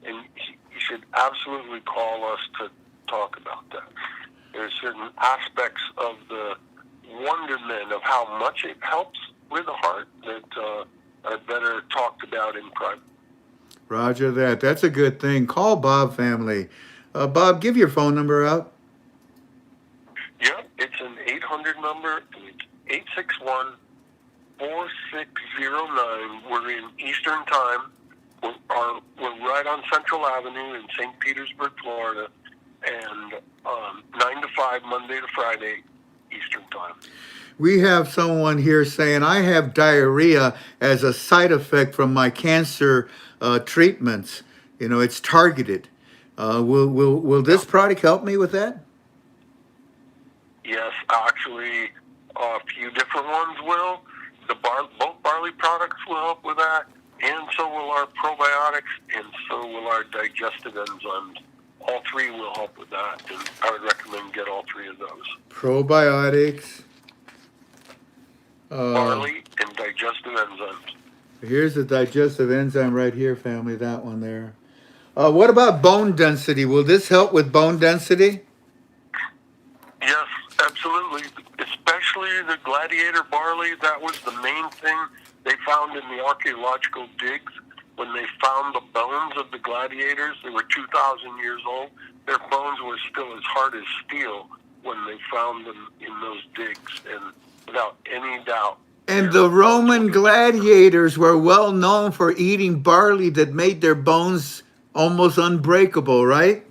And you should absolutely call us to talk about that. There's certain aspects of the wonderment of how much it helps with the heart that are better talked about in private. Roger that. That's a good thing. Call Bob, family. Bob, give your phone number out. Yeah, it's an 800 number, and it's 861-4609. We're in Eastern Time. We're right on Central Avenue in St. Petersburg, Florida, and 9 to 5, Monday to Friday, Eastern Time. We have someone here saying, I have diarrhea as a side effect from my cancer treatments. You know, it's targeted. Will this product help me with that? Yes, actually, a few different ones will. Both barley products will help with that, and so will our probiotics, and so will our digestive enzymes. All three will help with that, and I would recommend get all three of those. Probiotics. Barley and digestive enzymes. Here's the digestive enzyme right here, family, that one there. What about bone density? Will this help with bone density? Yes, absolutely. Especially the Gladiator barley. That was the main thing they found in the archaeological digs. When they found the bones of the gladiators, they were 2,000 years old. Their bones were still as hard as steel when they found them in those digs, and without any doubt. And the Roman gladiators were well known for eating barley that made their bones almost unbreakable, right?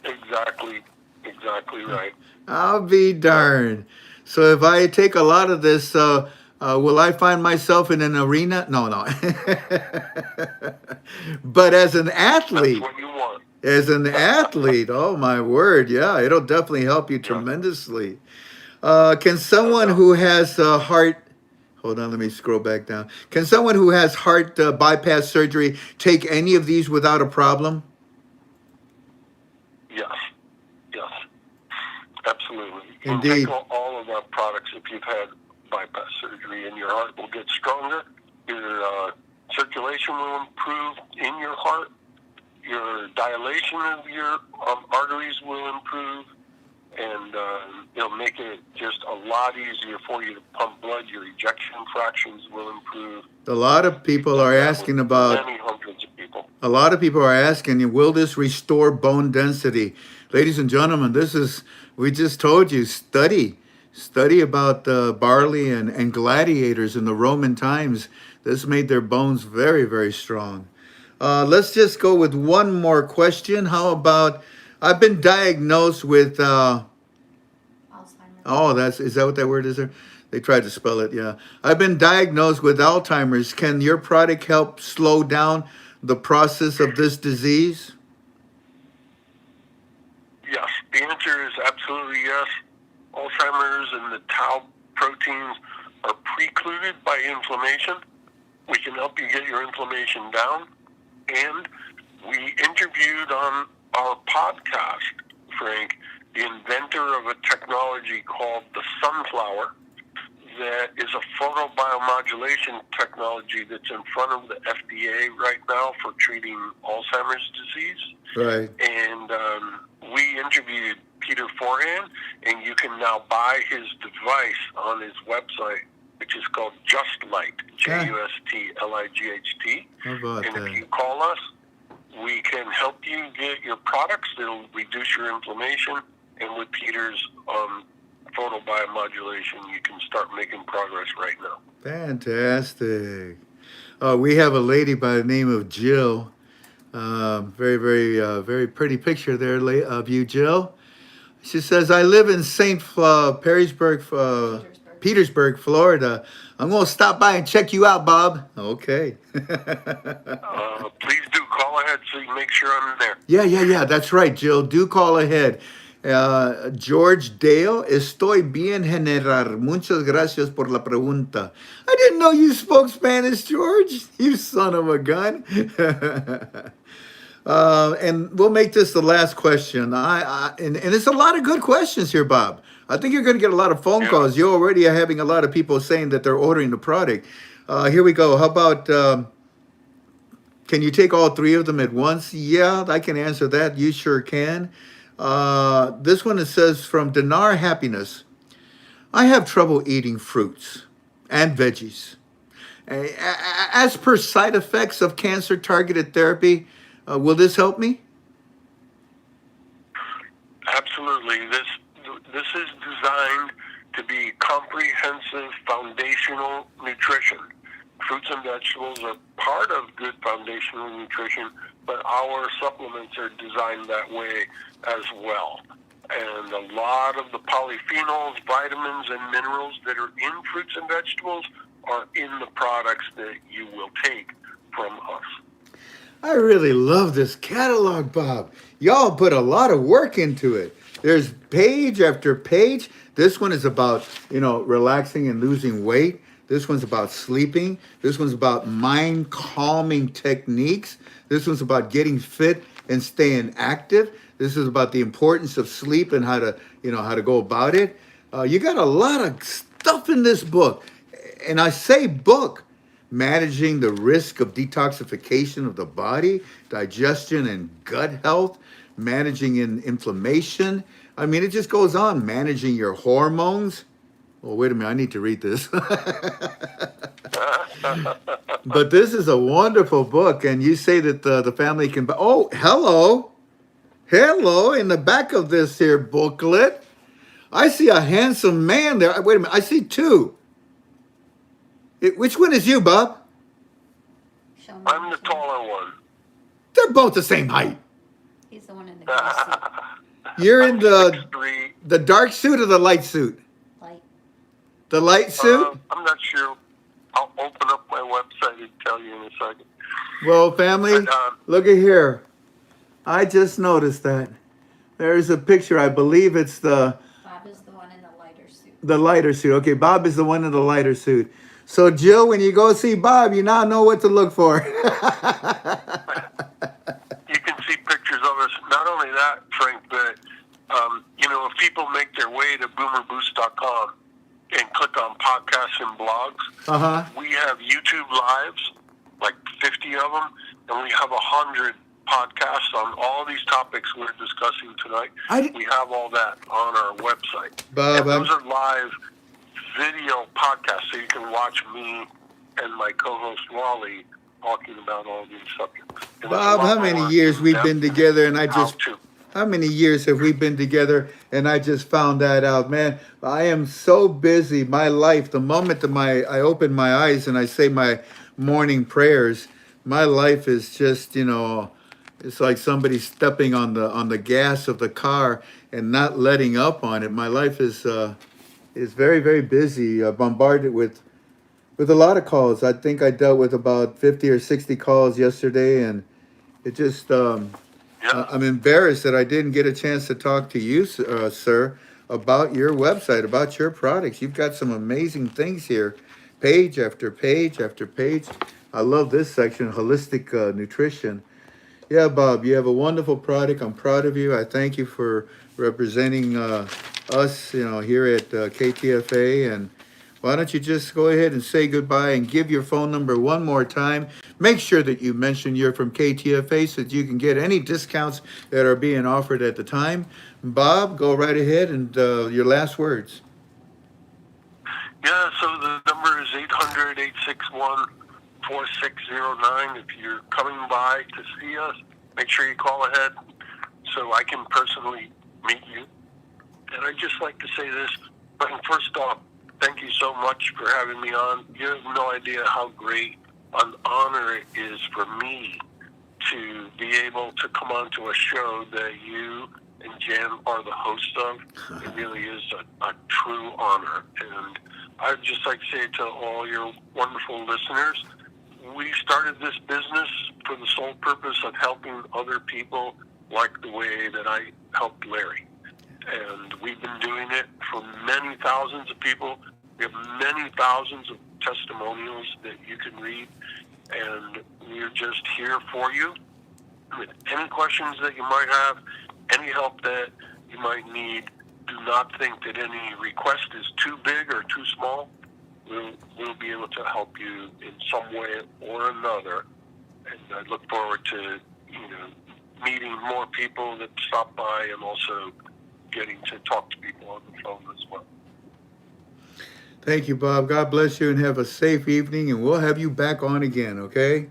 Exactly right. I'll be darned. So if I take a lot of this, will I find myself in an arena? No. But as an athlete, That's what you want. As an athlete, oh my word, yeah, it'll definitely help you Yeah. tremendously. Can someone No. who has heart, hold on, let me scroll back down. Can someone who has heart bypass surgery take any of these without a problem? Yes. Yes. Absolutely. You can take Indeed. all of our products if you've had bypass surgery, and your heart will get stronger. Your circulation will improve in your heart. Your dilation of your arteries will improve, and it'll make it just a lot easier for you to pump blood. Your ejection fractions will improve. A lot of people Done are that with asking about, many hundreds of people. a lot of people are asking, will this restore bone density? Ladies and gentlemen, this is, we just told you, study about barley and gladiators in the Roman times. This made their bones very, very strong. Let's just go with one more question. How about, I've been diagnosed with, Alzheimer's. oh, is that what that word is there? They tried to spell it, yeah. I've been diagnosed with Alzheimer's. Can your product help slow down the process of this disease? Yes, the answer is absolutely yes. Alzheimer's and the tau proteins are precluded by inflammation. We can help you get your inflammation down. And we interviewed on our podcast, Frank, the inventor of a technology called the sunflower that is a photobiomodulation technology that's in front of the FDA right now for treating Alzheimer's disease. Right. And we interviewed Peter Forehand, and you can now buy his device on his website, which is called Just Light, JUSTLIGHT. How about And if that? you call us, we can help you get your products that'll reduce your inflammation. And with Peter's photobiomodulation, you can start making progress right now. Fantastic. We have a lady by the name of Jill. Very, very pretty picture there of you, Jill. She says, I live in Petersburg, Florida. I'm going to stop by and check you out, Bob. Okay. Please do call ahead so you make sure I'm there. Yeah. That's right, Jill. Do call ahead. George Dale, estoy bien, general. Muchas gracias por la pregunta. I didn't know you spoke Spanish, George. You son of a gun. And we'll make this the last question. And it's a lot of good questions here, Bob. I think you're going to get a lot of phone calls. You already are having a lot of people saying that they're ordering the product. Here we go. How about, can you take all three of them at once? Yeah, I can answer that. You sure can. This one, it says, from Dinar Happiness. I have trouble eating fruits and veggies. As per side effects of cancer-targeted therapy, will this help me? Absolutely. This is designed to be comprehensive foundational nutrition. Fruits and vegetables are part of good foundational nutrition, but our supplements are designed that way as well. And a lot of the polyphenols, vitamins, and minerals that are in fruits and vegetables are in the products that you will take from us. I really love this catalog, Bob. Y'all put a lot of work into it. There's page after page. This one is about, relaxing and losing weight. This one's about sleeping. This one's about mind calming techniques. This one's about getting fit and staying active. This is about the importance of sleep and how to go about it. You got a lot of stuff in this book. And I say book, managing the risk of detoxification of the body, digestion and gut health, managing inflammation. I mean, it just goes on. Managing your hormones. Oh, wait a minute. I need to read this. But this is a wonderful book. And you say that the family can buy. Oh, hello. Hello. In the back of this here booklet, I see a handsome man there. Wait a minute. I see two. Which one is you, Bob? I'm the taller one. They're both the same height. He's the one in the green suit. You're in the 6'3". dark suit or the light suit? Light. The light suit? I'm not sure. I'll open up my website and tell you in a second. Well, family, But, look at here. I just noticed that. There's a picture. I believe it's Bob is the one in the lighter suit. the lighter suit. Okay, Bob is the one in the lighter suit. So, Jill, when you go see Bob, you now know what to look for. You can see pictures of us. Not only that, Frank, but if people make their way to boomerboost.com and click on podcasts and blogs, Uh-huh. we have YouTube lives, like 50 of them, and we have 100 podcasts on all these topics we're discussing tonight. We have all that on our website. Bob, and those are live video podcasts, so you can watch me and my co-host Wally talking about all these subjects. And Bob, how many years we've been together, and how many years have we been together, and I just found that out, man. I am so busy. My life, the moment that I open my eyes and I say my morning prayers, my life is just, it's like somebody stepping on the gas of the car and not letting up on it. My life is very, very busy, bombarded with a lot of calls. I think I dealt with about 50 or 60 calls yesterday, and it just I'm embarrassed that I didn't get a chance to talk to you, sir, about your website, about your products. You've got some amazing things here, page after page after page. I love this section, holistic nutrition. Yeah, Bob, you have a wonderful product. I'm proud of you. I thank you for representing us, here at KTFA. And why don't you just go ahead and say goodbye and give your phone number one more time. Make sure that you mention you're from KTFA so that you can get any discounts that are being offered at the time. Bob, go right ahead and your last words. Yeah, so the number is 800-861-4609. If you're coming by to see us, make sure you call ahead so I can personally meet you. And I'd just like to say this, first off, thank you so much for having me on. You have no idea how great an honor it is for me to be able to come on to a show that you and Jan are the host of. It really is a true honor. And I'd just like to say to all your wonderful listeners, we started this business for the sole purpose of helping other people like the way that I helped Larry. And we've been doing it for many thousands of people. We have many thousands of testimonials that you can read, and we're just here for you. With any questions that you might have, any help that you might need, do not think that any request is too big or too small. We'll be able to help you in some way or another. And I look forward to meeting more people that stop by, and also getting to talk to people on the phone as well. Thank you, Bob. God bless you and have a safe evening, and we'll have you back on again, okay?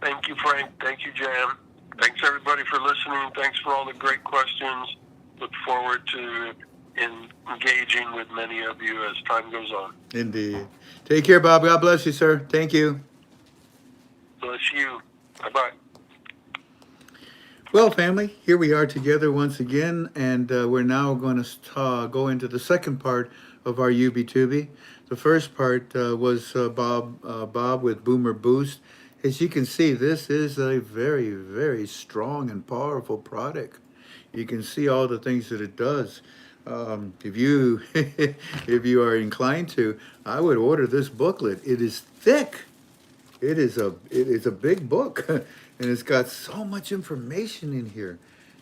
Thank you, Frank. Thank you, Jan. Thanks, everybody, for listening. Thanks for all the great questions. Look forward to engaging with many of you as time goes on. Indeed. Take care, Bob. God bless you, sir. Thank you. Bless you. Bye-bye. Well, family, here we are together once again, and we're now going to go into the second part of our UB2B. The first part was Bob with Boomer Boost. As you can see, this is a very, very strong and powerful product. You can see all the things that it does. If you if you are inclined to, I would order this booklet. It is thick. It is a big book, and it's got so much information in here.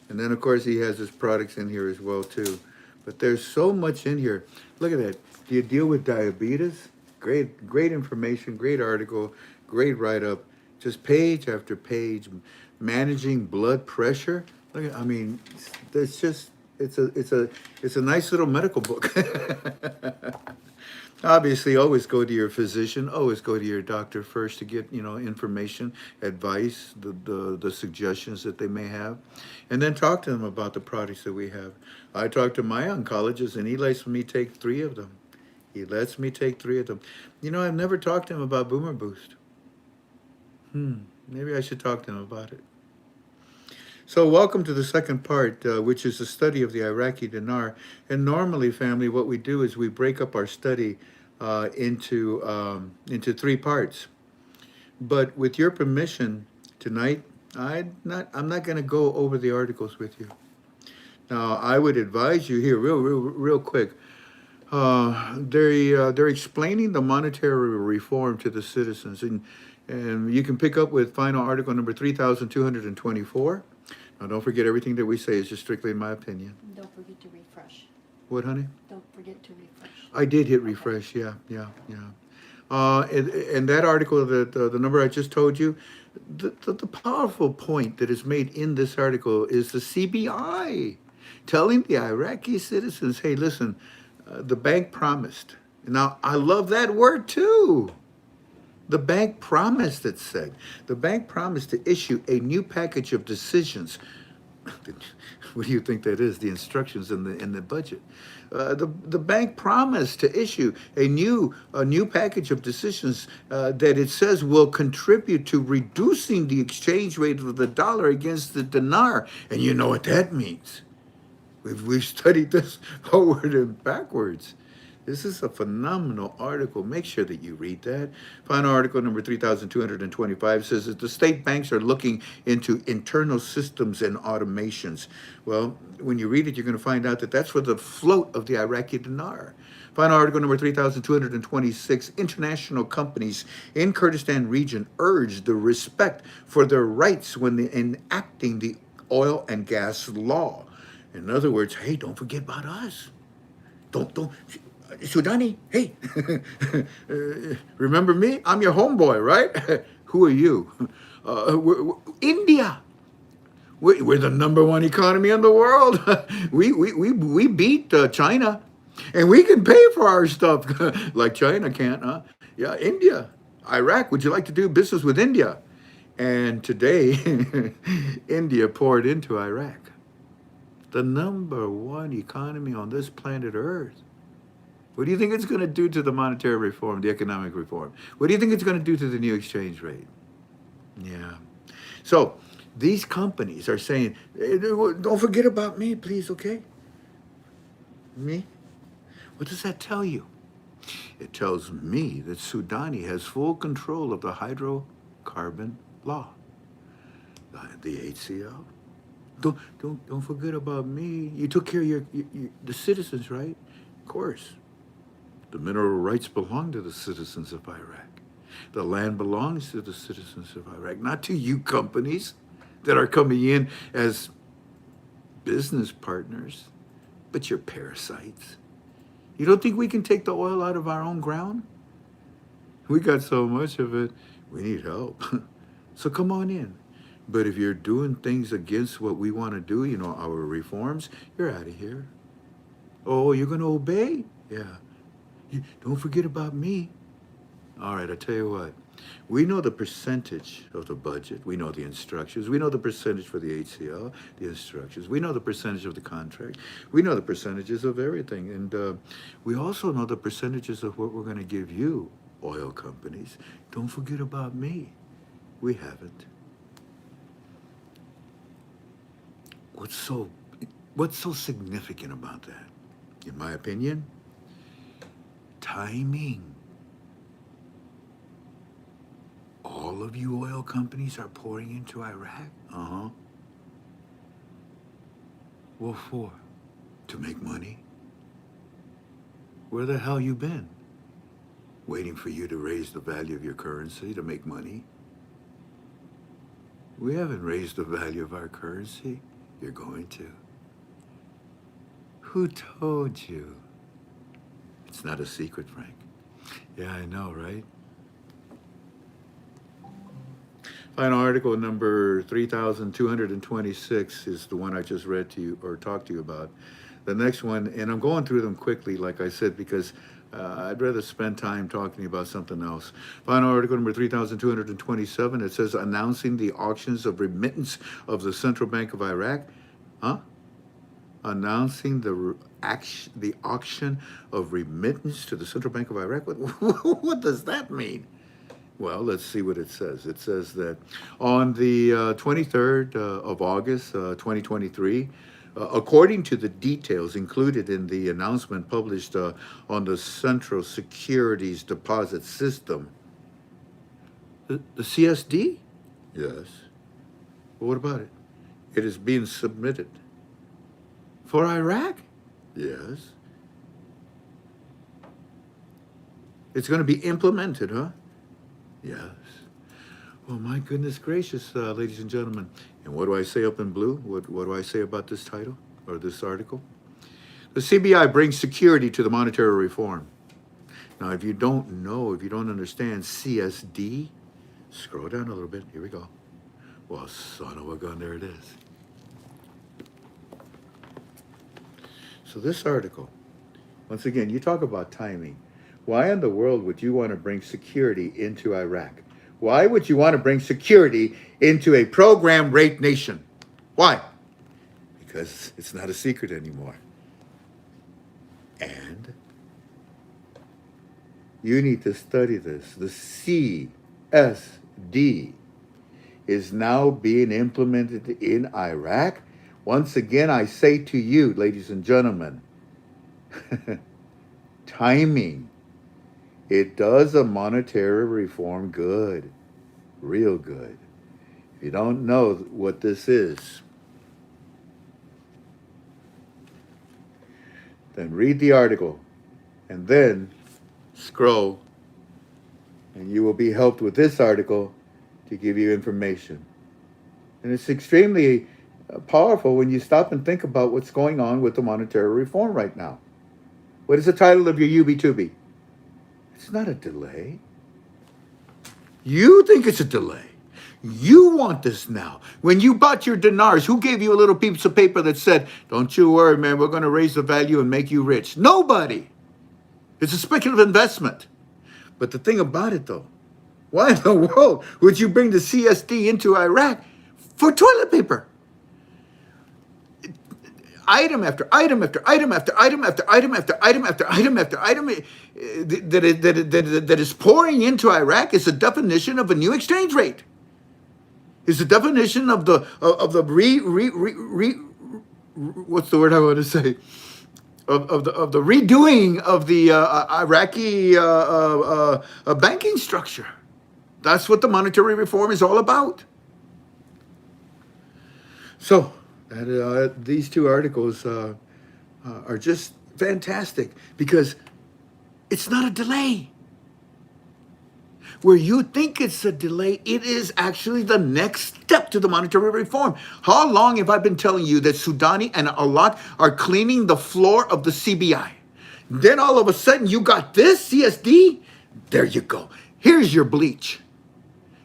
And then, of course, he has his products in here as well, too. But there's so much in here. Look at that. Do you deal with diabetes? Great information, great article, great write-up. Just page after page. Managing blood pressure. Look at, I mean, there's just, it's a nice little medical book. Obviously, always go to your physician. Always go to your doctor first to get information, advice, the suggestions that they may have, and then talk to them about the products that we have. I talk to my oncologist, and he lets me take 3 of them. He lets me take 3 of them. I've never talked to him about Boomer Boost. Maybe I should talk to him about it. So welcome to the second part, which is the study of the Iraqi dinar. And normally, family, what we do is we break up our study into 3 parts. But with your permission, tonight, I'm not going to go over the articles with you. Now, I would advise you here, real quick. They're explaining the monetary reform to the citizens, and you can pick up with final article number 3,224. Now, don't forget everything that we say is just strictly in my opinion. Don't forget to refresh. What, honey? Don't forget to refresh. I did hit refresh. Yeah. And that article, the number I just told you, the powerful point that is made in this article is the CBI telling the Iraqi citizens, hey, listen, the bank promised. Now, I love that word too. The bank promised, it said. The bank promised to issue a new package of decisions. What do you think that is? The instructions in the budget. The bank promised to issue a new package of decisions that it says will contribute to reducing the exchange rate of the dollar against the dinar. And you know what that means. We've studied this forward and backwards. This is a phenomenal article. Make sure that you read that. Final article number 3,225 says that the state banks are looking into internal systems and automations. Well, when you read it, you're going to find out that that's for the float of the Iraqi dinar. Final article number 3,226, international companies in Kurdistan region urge the respect for their rights when enacting the oil and gas law. In other words, hey, don't forget about us. Don't. Sudani, hey, remember me? I'm your homeboy, right? Who are you? We're India. We're the #1 economy in the world. We beat China, and we can pay for our stuff like China can't, huh? Yeah, India, Iraq. Would you like to do business with India? And today, India poured into Iraq, the #1 economy on this planet Earth. What do you think it's going to do to the monetary reform, the economic reform? What do you think it's going to do to the new exchange rate? Yeah. So these companies are saying, hey, don't forget about me, please, okay? Me? What does that tell you? It tells me that Sudani has full control of the hydrocarbon law, the HCL. Don't forget about me. You took care of the citizens, right? Of course. The mineral rights belong to the citizens of Iraq. The land belongs to the citizens of Iraq, not to you companies that are coming in as business partners, but you're parasites. You don't think we can take the oil out of our own ground? We got so much of it, we need help. So come on in. But if you're doing things against what we want to do, you know, our reforms, you're out of here. Oh, you're going to obey? Yeah. Don't forget about me. All right, I tell you what. We know the percentage of the budget. We know the instructions. We know the percentage for the HCL, the instructions. We know the percentage of the contract. We know the percentages of everything. And we also know the percentages of what we're going to give you, oil companies. Don't forget about me. We haven't. What's so significant about that? In my opinion, timing. All of you oil companies are pouring into Iraq? Uh-huh. What for? To make money? Where the hell you been? Waiting for you to raise the value of your currency to make money? We haven't raised the value of our currency. You're going to. Who told you? It's not a secret, Frank. Yeah, I know, right? Final article number 3,226 is the one I just read to you or talked to you about. The next one, and I'm going through them quickly, like I said, because I'd rather spend time talking about something else. Final article number 3,227, it says announcing the auctions of remittance of the Central Bank of Iraq. Huh? Announcing the auction of remittance to the Central Bank of Iraq? What does that mean? Well, let's see what it says. It says that on the 23rd of August, 2023, according to the details included in the announcement published on the Central Securities Deposit System, the CSD? Yes. Well, what about it? It is being submitted. For Iraq? Yes. It's going to be implemented, huh? Yes. Oh, my goodness gracious, ladies and gentlemen. And what do I say up in blue? What do I say about this title or this article? The CBI brings security to the monetary reform. Now, if you don't know, if you don't understand CSD, scroll down a little bit. Here we go. Well, son of a gun, there it is. So this article, once again, you talk about timing. Why in the world would you want to bring security into Iraq? Why would you want to bring security into a program raped nation? Why? Because it's not a secret anymore. And you need to study this. The CSD is now being implemented in Iraq. Once again, I say to you, ladies and gentlemen, timing. It does a monetary reform good, real good. If you don't know what this is, then read the article and then scroll, and you will be helped with this article to give you information. And it's extremely powerful when you stop and think about what's going on with the monetary reform right now. What is the title of your UB2B? It's not a delay. You think it's a delay. You want this now. When you bought your dinars, who gave you a little piece of paper that said, don't you worry, man, we're going to raise the value and make you rich? Nobody. It's a speculative investment. But the thing about it, though, why in the world would you bring the CSD into Iraq for toilet paper? Item after item after item after item after item after item after item after item that is pouring into Iraq is a definition of a new exchange rate. Is the definition of the what's the word I want to say? Of the redoing of the Iraqi banking structure. That's what the monetary reform is all about. So these two articles are just fantastic because it's not a delay. Where you think it's a delay, it is actually the next step to the monetary reform. How long have I been telling you that Sudani and Alak are cleaning the floor of the CBI? Then all of a sudden you got this CSD? There you go. Here's your bleach.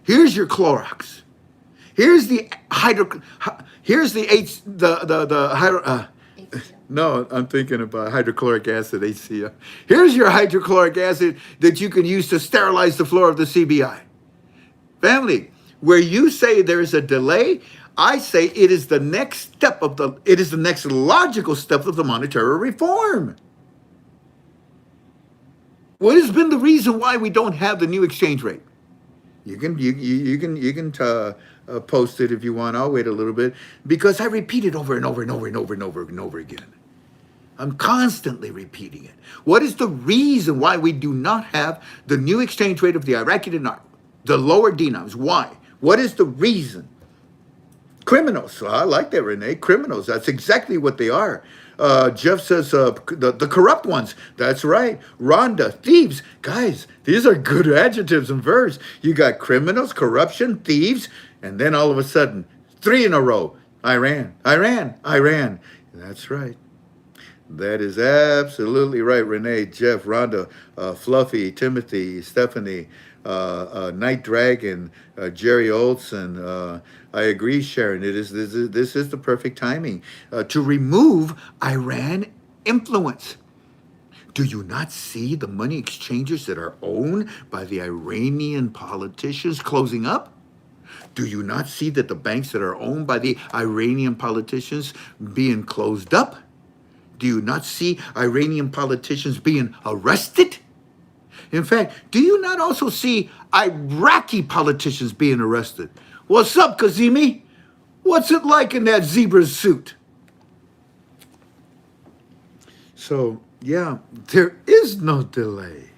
Here's your Clorox. Here's the no, I'm thinking about hydrochloric acid, HCl. Here's your hydrochloric acid that you can use to sterilize the floor of the CBI. Family, where you say there's a delay, I say it is the next logical step of the monetary reform. What has been the reason why we don't have the new exchange rate? You can post it if you want. I'll wait a little bit because I repeat it over and over and over and over and over and over again. I'm constantly repeating it. What is the reason why we do not have the new exchange rate of the Iraqi dinar, the lower dinars? Why? What is the reason? Criminals. So I like that, Renee. Criminals. That's exactly what they are. Jeff says the corrupt ones. That's right. Rhonda, thieves. Guys, these are good adjectives and verbs. You got criminals, corruption, thieves, and then all of a sudden, 3 in a row. Iran. That's right. That is absolutely right, Renee, Jeff, Rhonda, Fluffy, Timothy, Stephanie, Night Dragon, Jerry Olson. I agree, Sharon. This is the perfect timing to remove Iran influence. Do you not see the money exchanges that are owned by the Iranian politicians closing up? Do you not see that the banks that are owned by the Iranian politicians being closed up? Do you not see Iranian politicians being arrested? In fact, do you not also see Iraqi politicians being arrested? What's up, Kazemi? What's it like in that zebra suit? So, yeah, there is no delay.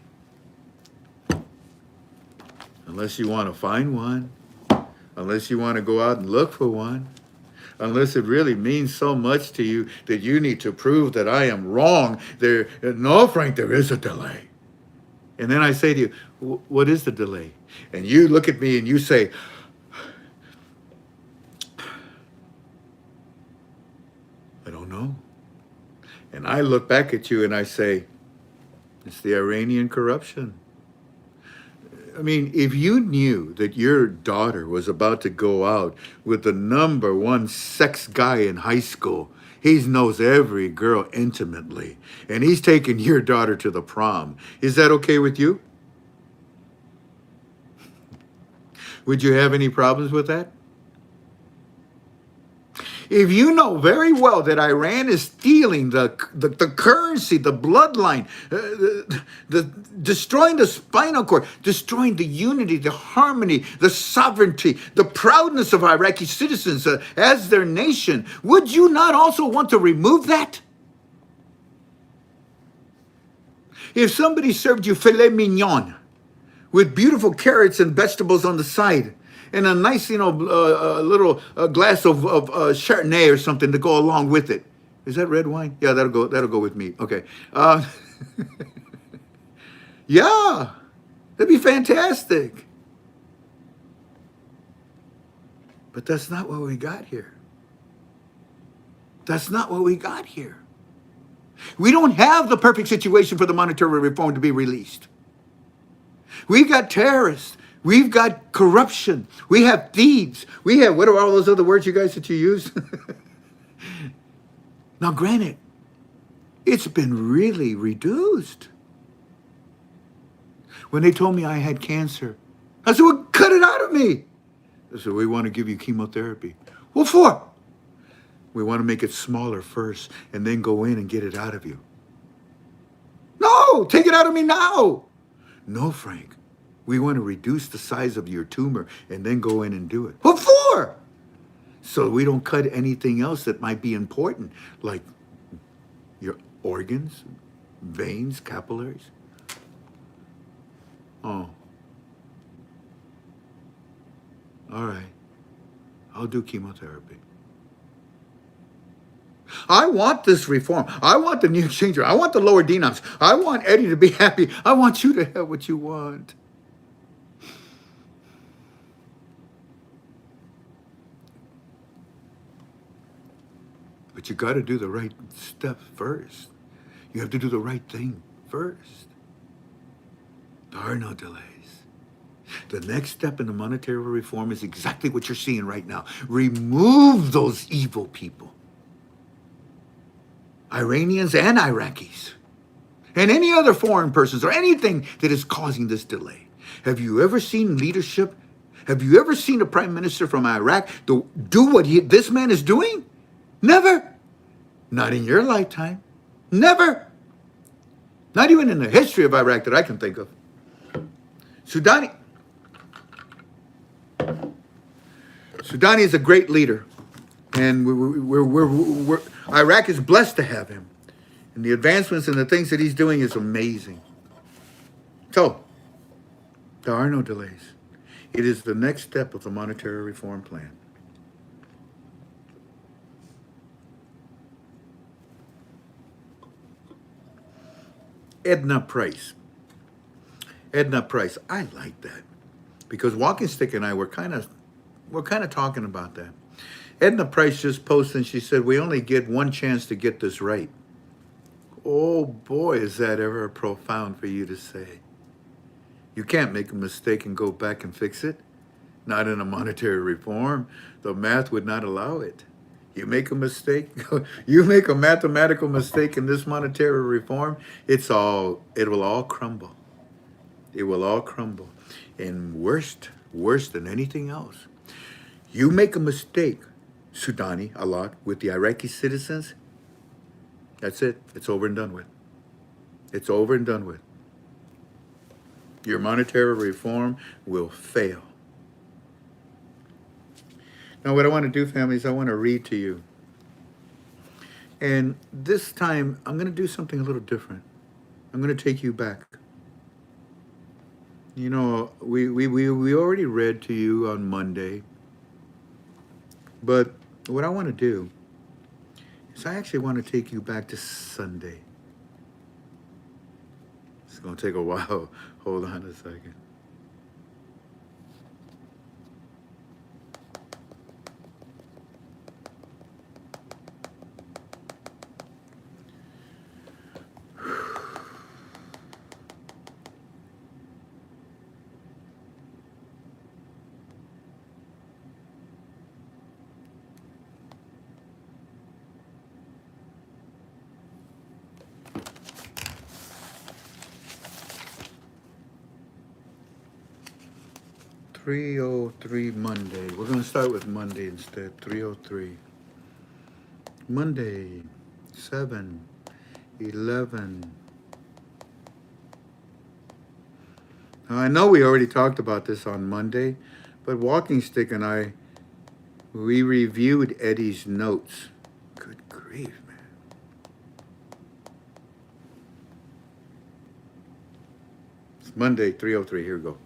Unless you want to find one. unless you want to go out and look for one, unless it really means so much to you that you need to prove that I am wrong. No, Frank, there is a delay. And then I say to you, what is the delay? And you look at me and you say, I don't know. And I look back at you and I say, it's the Iranian corruption. I mean, if you knew that your daughter was about to go out with the number one sex guy in high school, he knows every girl intimately, and he's taking your daughter to the prom, is that okay with you? Would you have any problems with that? If you know very well that Iran is stealing the currency, the bloodline, destroying the spinal cord, destroying the unity, the harmony, the sovereignty, the proudness of Iraqi citizens as their nation, would you not also want to remove that? If somebody served you filet mignon with beautiful carrots and vegetables on the side, and a nice, little glass of Chardonnay or something to go along with it. Is that red wine? Yeah, that'll go with me. Okay. Yeah, that'd be fantastic. But that's not what we got here. That's not what we got here. We don't have the perfect situation for the monetary reform to be released. We've got terrorists. We've got corruption. We have thieves. We have, what are all those other words you guys that you use? Now, granted, it's been really reduced. When they told me I had cancer, I said, well, cut it out of me. They said, we want to give you chemotherapy. What for? We want to make it smaller first and then go in and get it out of you. No, take it out of me now. No, Frank. We want to reduce the size of your tumor and then go in and do it. What for? So we don't cut anything else that might be important, like your organs, veins, capillaries. Oh. All right. I'll do chemotherapy. I want this reform. I want the new exchange rate. I want the lower dinars. I want Eddie to be happy. I want you to have what you want. But you got to do the right step first. You have to do the right thing first. There are no delays. The next step in the monetary reform is exactly what you're seeing right now. Remove those evil people. Iranians and Iraqis. And any other foreign persons or anything that is causing this delay. Have you ever seen leadership? Have you ever seen a prime minister from Iraq do what this man is doing? Never. Not in your lifetime. Never. Not even in the history of Iraq that I can think of. Soudani is a great leader. And Iraq is blessed to have him. And the advancements and the things that he's doing is amazing. So, there are no delays. It is the next step of the monetary reform plan. Edna Price. Edna Price. I like that. Because Walking Stick and I were kind of talking about that. Edna Price just posted and she said, we only get one chance to get this right. Oh boy, is that ever profound for you to say. You can't make a mistake and go back and fix it. Not in a monetary reform. The math would not allow it. You make a mistake, you make a mathematical mistake in this monetary reform, it will all crumble. It will all crumble. And worse than anything else, you make a mistake, Soudani, a lot, with the Iraqi citizens, that's it. It's over and done with. It's over and done with. Your monetary reform will fail. Now, what I want to do, family, is I want to read to you. And this time, I'm going to do something a little different. I'm going to take you back. You know, we already read to you on Monday But what I want to do is I actually want to take you back to Sunday. It's going to take a while. Hold on a second. $303 Monday. We're going to start with Monday instead. 303. Monday, 7/11. Now, I know we already talked about this on Monday, but Walking Stick and I, we reviewed Eddie's notes. Good grief, man. It's Monday, 303. Here we go.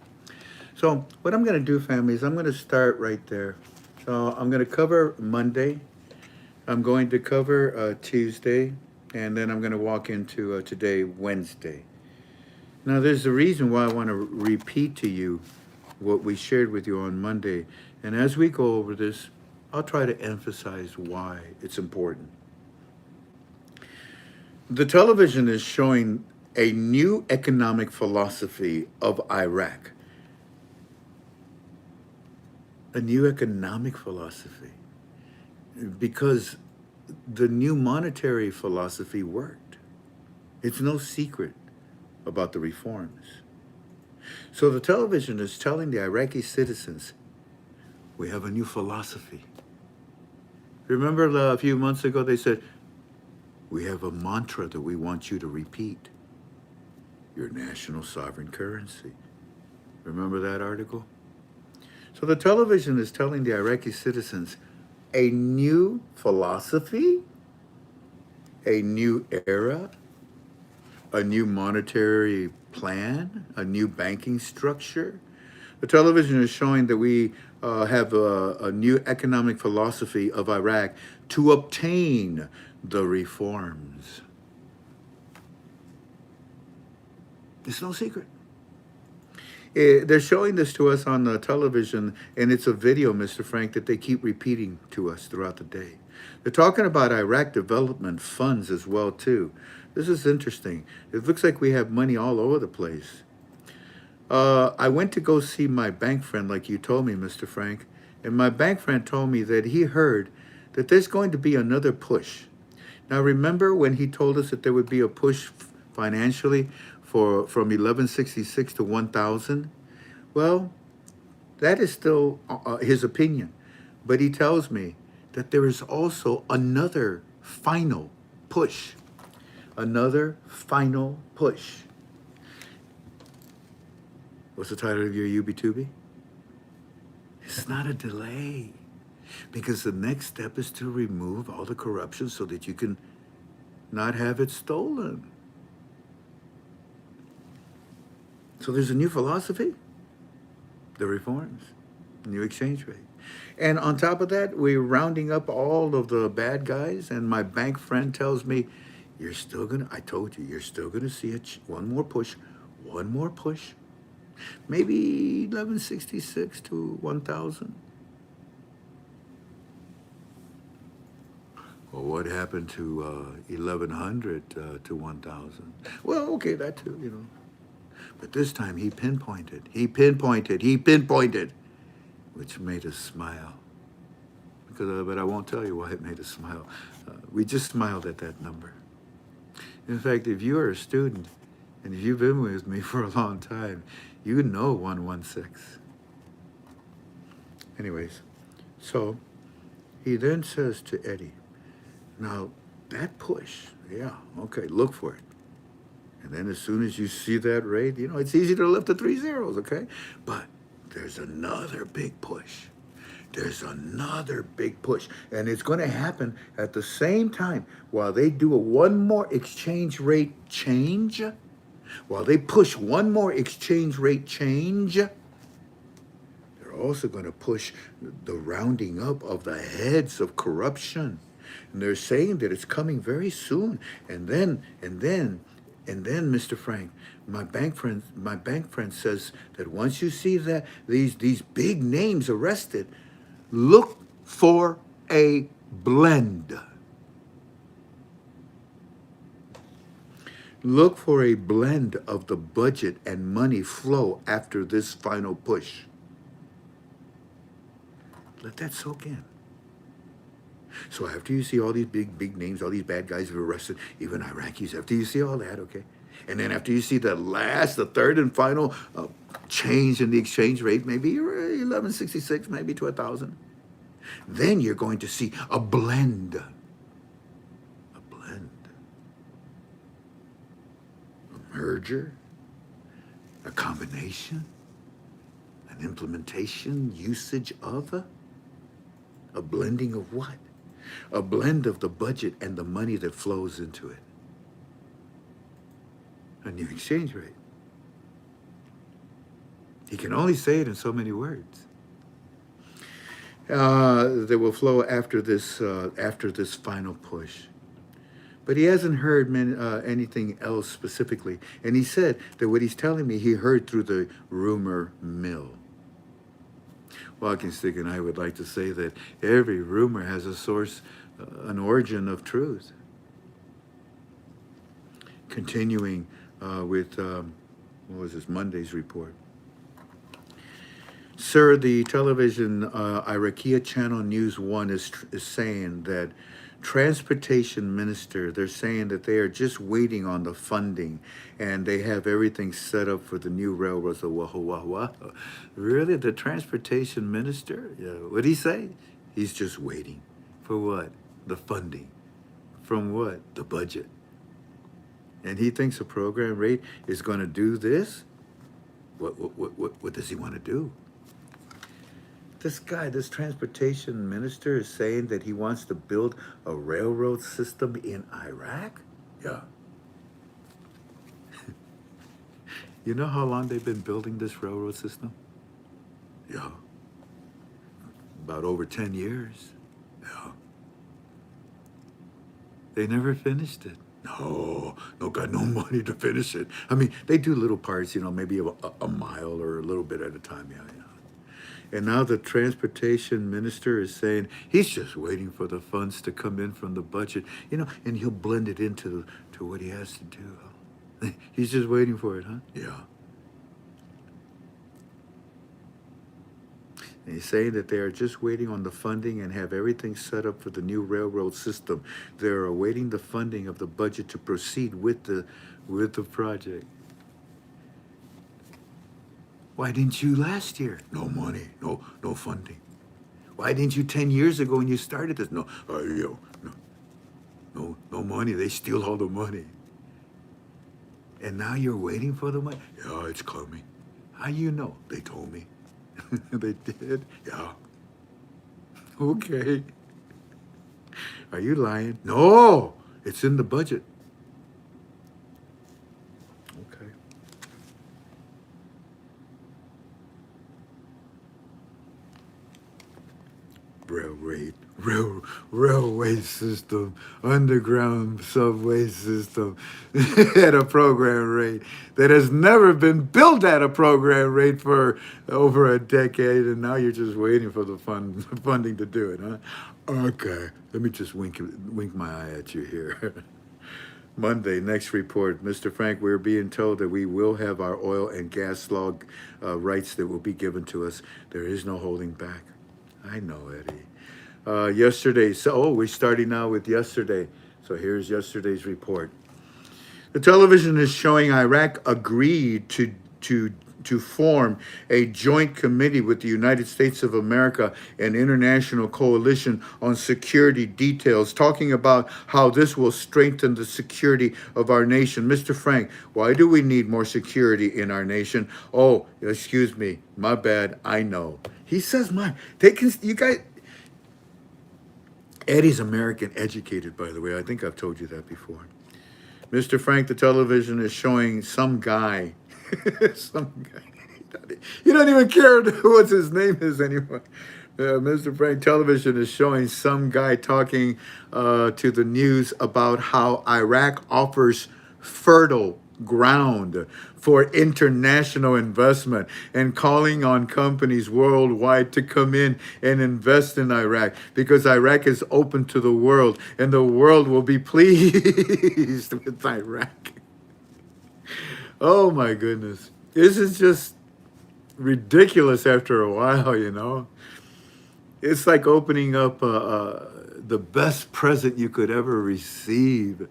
So what I'm going to do, family, is I'm going to start right there. So I'm going to cover Monday. I'm going to cover Tuesday. And then I'm going to walk into today, Wednesday. Now, there's a reason why I want to repeat to you what we shared with you on Monday. And as we go over this, I'll try to emphasize why it's important. The television is showing a new economic philosophy of Iraq. A new economic philosophy. Because the new monetary philosophy worked. It's no secret about the reforms. So the television is telling the Iraqi citizens, we have a new philosophy. Remember a few months ago they said, we have a mantra that we want you to repeat. Your national sovereign currency. Remember that article? So the television is telling the Iraqi citizens a new philosophy, a new era, a new monetary plan, a new banking structure. The television is showing that we have a new economic philosophy of Iraq to obtain the reforms. It's no secret. They're showing this to us on the television, and it's a video, Mr. Frank, that they keep repeating to us throughout the day. They're talking about Iraq development funds as well, too. This is interesting. It looks like we have money all over the place. I went to go see my bank friend, like you told me, Mr. Frank, and my bank friend told me that he heard that there's going to be another push. Now, remember when he told us that there would be a push financially from 1166 to 1000? Well, that is still his opinion. But he tells me that there is also another final push. Another final push. What's the title of your UB2B? It's not a delay. Because the next step is to remove all the corruption so that you can not have it stolen. So there's a new philosophy, the reforms, new exchange rate. And on top of that, we're rounding up all of the bad guys. And my bank friend tells me, you're still going to, I told you, you're still going to see one more push. Maybe 1166 to 1000. Well, what happened to 1100 to 1000? Well, okay, that too, you know. But this time he pinpointed, which made us smile. But I won't tell you why it made us smile. We just smiled at that number. In fact, if you are a student, and if you've been with me for a long time, you know 116. Anyways, so he then says to Eddie, now that push, yeah, okay, look for it. And then as soon as you see that rate, you know, it's easy to lift the 3 zeros, okay? But there's another big push. And it's going to happen at the same time while they do one more exchange rate change. While they push one more exchange rate change, they're also going to push the rounding up of the heads of corruption. And they're saying that it's coming very soon. And then, Mr. Frank, my bank friend says that once you see that these big names arrested, look for a blend. Look for a blend of the budget and money flow after this final push. Let that soak in. So after you see all these big names, all these bad guys who are arrested, even Iraqis, after you see all that, okay? And then after you see the third and final change in the exchange rate, maybe 1166, maybe to 1,000, then you're going to see a blend. A blend. A merger. A combination. An implementation, usage of a blending of what? A blend of the budget and the money that flows into it. A new exchange rate. He can only say it in so many words. That will flow after this final push. But he hasn't heard anything else specifically. And he said that what he's telling me, he heard through the rumor mill. Walking Stick and I would like to say that every rumor has a source, an origin of truth. Continuing with, what was this, Monday's report. Sir, the television Iraqi channel News 1 is saying that transportation minister, they're saying that they are just waiting on the funding and they have everything set up for the new railroads. Really? The transportation minister? Yeah. What'd he say? He's just waiting. For what? The funding. From what? The budget. And he thinks a program rate is going to do this? What does he want to do? This guy, this transportation minister, is saying that he wants to build a railroad system in Iraq? Yeah. You know how long they've been building this railroad system? Yeah. About over 10 years. Yeah. They never finished it. No, got no money to finish it. I mean, they do little parts, maybe a mile or a little bit at a time, yeah. And now the transportation minister is saying he's just waiting for the funds to come in from the budget, and he'll blend it into what he has to do. He's just waiting for it, huh? Yeah. And he's saying that they are just waiting on the funding and have everything set up for the new railroad system. They're awaiting the funding of the budget to proceed with the project. Why didn't you last year? No money, no funding. Why didn't you 10 years ago when you started this? No money. They steal all the money. And now you're waiting for the money? Yeah, it's coming. How you know? They told me. They did? Yeah. Okay. Are you lying? No, it's in the budget. Okay. Railway system, underground subway system at a program rate that has never been built at a program rate for over a decade, and now you're just waiting for the funding to do it, huh? Okay, let me just wink my eye at you here. Monday, next report. Mr. Frank, we're being told that we will have our oil and gas log rights that will be given to us. There is no holding back. I know, Eddie. Yesterday, we're starting now with yesterday. So here's yesterday's report. The television is showing Iraq agreed to form a joint committee with the United States of America and International Coalition on Security details, talking about how this will strengthen the security of our nation. Mr. Frank, why do we need more security in our nation? Oh, excuse me, my bad, I know. He says, you guys, Eddie's American educated, by the way. I think I've told you that before. Mr. Frank, the television is showing some guy, You don't even care what his name is anymore. Mr. Frank Television is showing some guy talking to the news about how Iraq offers fertile ground for international investment and calling on companies worldwide to come in and invest in Iraq because Iraq is open to the world and the world will be pleased with Iraq. Oh my goodness. This is just ridiculous after a while, you know. It's like opening up the best present you could ever receive.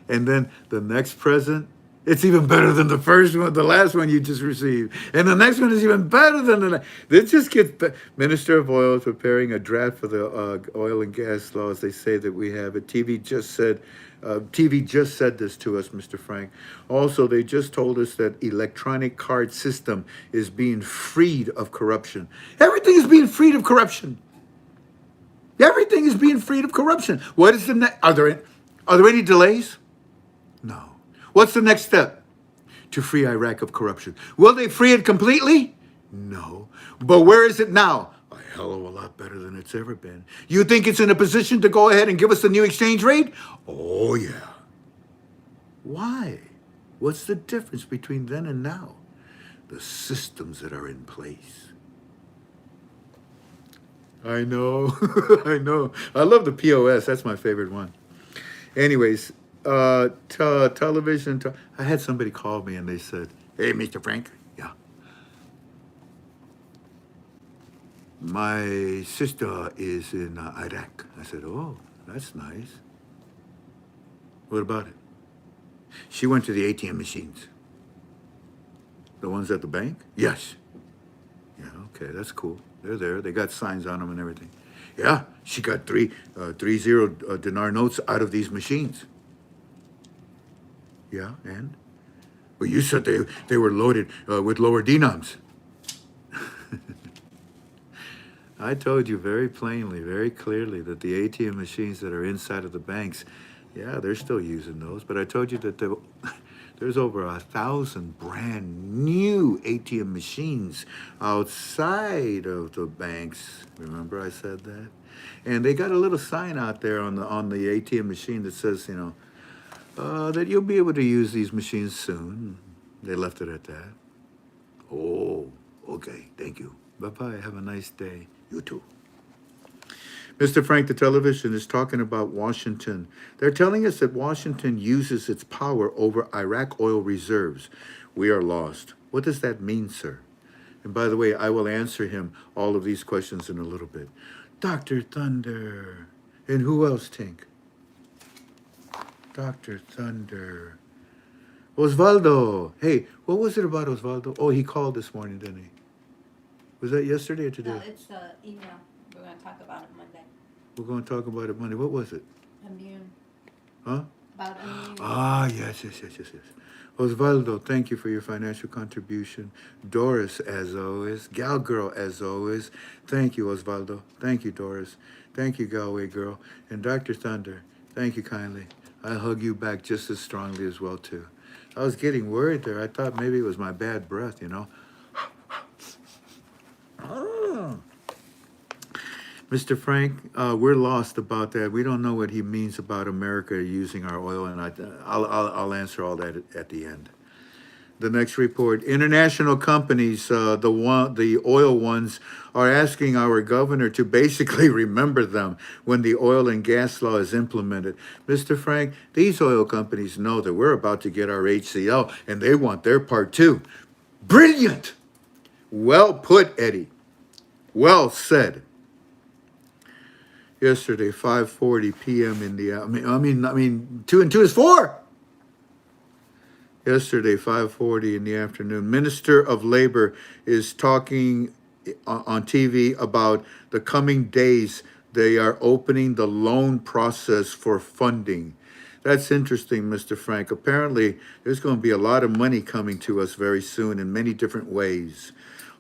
And then the next present, it's even better than the first one, the last one you just received. And the next one is even better than the next. It just gets Minister of Oil is preparing a draft for the oil and gas laws. They say that we have it. TV just said this to us, Mr. Frank. Also, they just told us that electronic card system is being freed of corruption. Everything is being freed of corruption. Everything is being freed of corruption. What is the next? Are there any delays? No. What's the next step? To free Iraq of corruption. Will they free it completely? No. But where is it now? A hell of a lot better than it's ever been. You think it's in a position to go ahead and give us the new exchange rate? Oh, yeah. Why? What's the difference between then and now? The systems that are in place. I know. I know. I love the POS. That's my favorite one. Anyways, television. I had somebody call me and they said, "Hey, Mr. Frank." Yeah. My sister is in Iraq. I said, "Oh, that's nice. What about it?" She went to the ATM machines. The ones at the bank? Yes. Yeah, okay, that's cool. They're there. They got signs on them and everything. Yeah, she got 30 dinar notes out of these machines. Yeah, and? Well, you said they were loaded with lower dinars. I told you very plainly, very clearly that the ATM machines that are inside of the banks, yeah, they're still using those. But I told you that there's over 1,000 brand new ATM machines outside of the banks. Remember I said that? And they got a little sign out there on the ATM machine that says, that you'll be able to use these machines soon. They left it at that. Oh, okay. Thank you. Bye-bye. Have a nice day. You too. Mr. Frank, the television is talking about Washington. They're telling us that Washington uses its power over Iraq oil reserves. We are lost. What does that mean, sir? And by the way, I will answer him all of these questions in a little bit. Dr. Thunder. And who else, Tink? Dr. Thunder. Osvaldo. Hey, what was it about Osvaldo? Oh, he called this morning, didn't he? Was that yesterday or today? No, it's the email. We're going to talk about it Monday. We're going to talk about it Monday. What was it? Immune. Huh? About immune. Ah, yes. Osvaldo, thank you for your financial contribution. Doris, as always. Gal Girl, as always. Thank you, Osvaldo. Thank you, Doris. Thank you, Galway Girl. And Dr. Thunder, thank you kindly. I hug you back just as strongly as well, too. I was getting worried there. I thought maybe it was my bad breath, Mr. Frank, we're lost about that. We don't know what he means about America using our oil, and I'll answer all that at the end. The next report: international companies, the oil ones, are asking our governor to basically remember them when the oil and gas law is implemented. Mr. Frank, these oil companies know that we're about to get our HCL, and they want their part too. Brilliant! Well put, Eddie. Well said. Yesterday, 5:40 p.m. in the, 2 and 2 is 4. Yesterday, 5:40 in the afternoon, Minister of Labor is talking on TV about the coming days. They are opening the loan process for funding. That's interesting, Mr. Frank. Apparently, there's going to be a lot of money coming to us very soon in many different ways.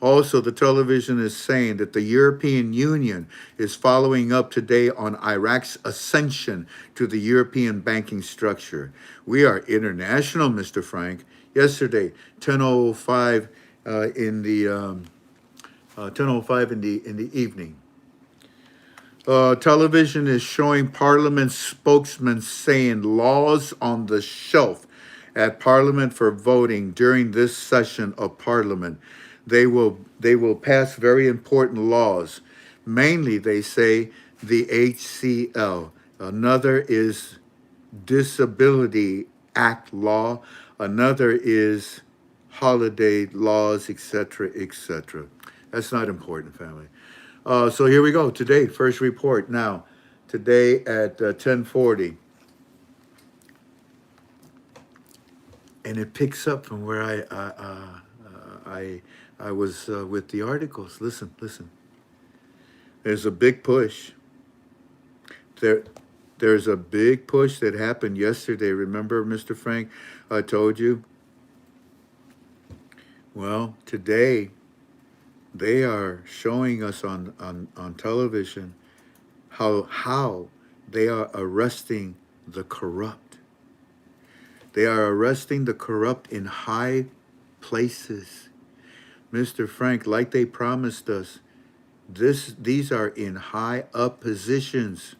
Also, the television is saying that the European Union is following up today on Iraq's ascension to the European banking structure. We are international, Mr. Frank. Yesterday, 10:05 in the 10:05 in the evening. Television is showing Parliament spokesman saying laws on the shelf at Parliament for voting during this session of Parliament. They will pass very important laws. Mainly, they say the HCL. Another is Disability Act law. Another is holiday laws, etc., etc. That's not important, family. So here we go. Today, first report. Now, today at 10:40, and it picks up from where I was with the articles. Listen, listen. There's a big push. There's a big push that happened yesterday. Remember, Mr. Frank, I told you. Well, today they are showing us on television how they are arresting the corrupt. They are arresting the corrupt in high places. Mr. Frank, like they promised us, these are in high up positions.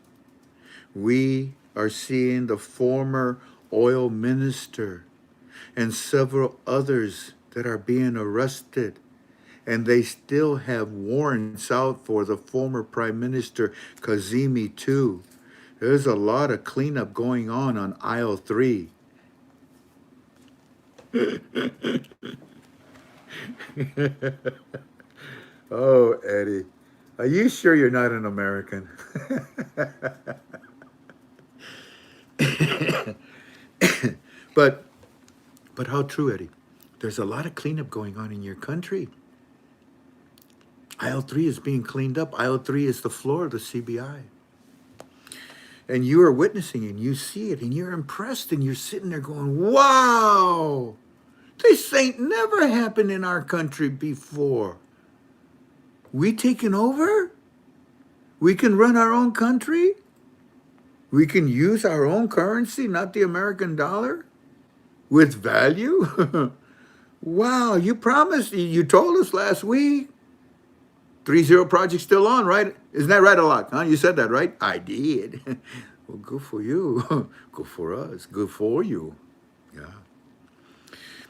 We are seeing the former oil minister and several others that are being arrested. And they still have warrants out for the former Prime Minister Kazemi too. There's a lot of cleanup going on aisle 3. Oh, Eddie, are you sure you're not an American? But how true, Eddie? There's a lot of cleanup going on in your country. Aisle 3 is being cleaned up. Aisle 3 is the floor of the CBI. And you are witnessing and you see it and you're impressed and you're sitting there going, wow, this ain't never happened in our country before. We taking over? We can run our own country? We can use our own currency, not the American dollar, with value? Wow, you promised, you told us last week. 3-0 project still on, right? Isn't that right, Alok? Huh? You said that, right? I did. Well, good for you. Good for us. Good for you. Yeah.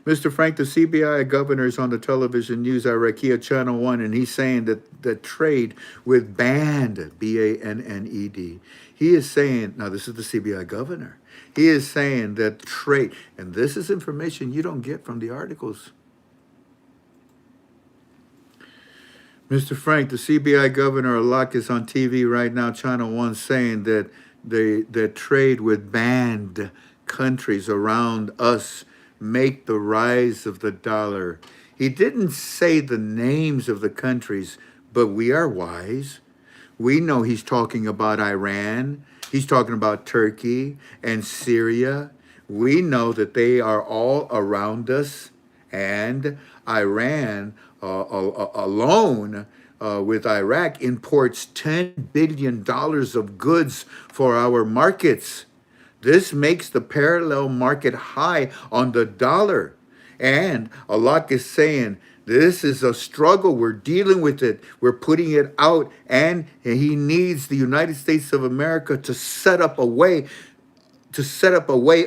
Mr. Frank, the CBI governor is on the television news Iraqi Channel 1, and he's saying that the trade with banned, B-A-N-N-E-D, he is saying, now this is the CBI governor, he is saying that trade, and this is information you don't get from the articles. Mr. Frank, the CBI governor Alok is on TV right now, Channel 1, saying that the trade with banned countries around us make the rise of the dollar. He didn't say the names of the countries, but we are wise. We know he's talking about Iran. He's talking about Turkey and Syria. We know that they are all around us. And Iran alone with Iraq imports $10 billion of goods for our markets. This makes the parallel market high on the dollar. And Allah is saying, this is a struggle. We're dealing with it. We're putting it out. And he needs the United States of America to set up a way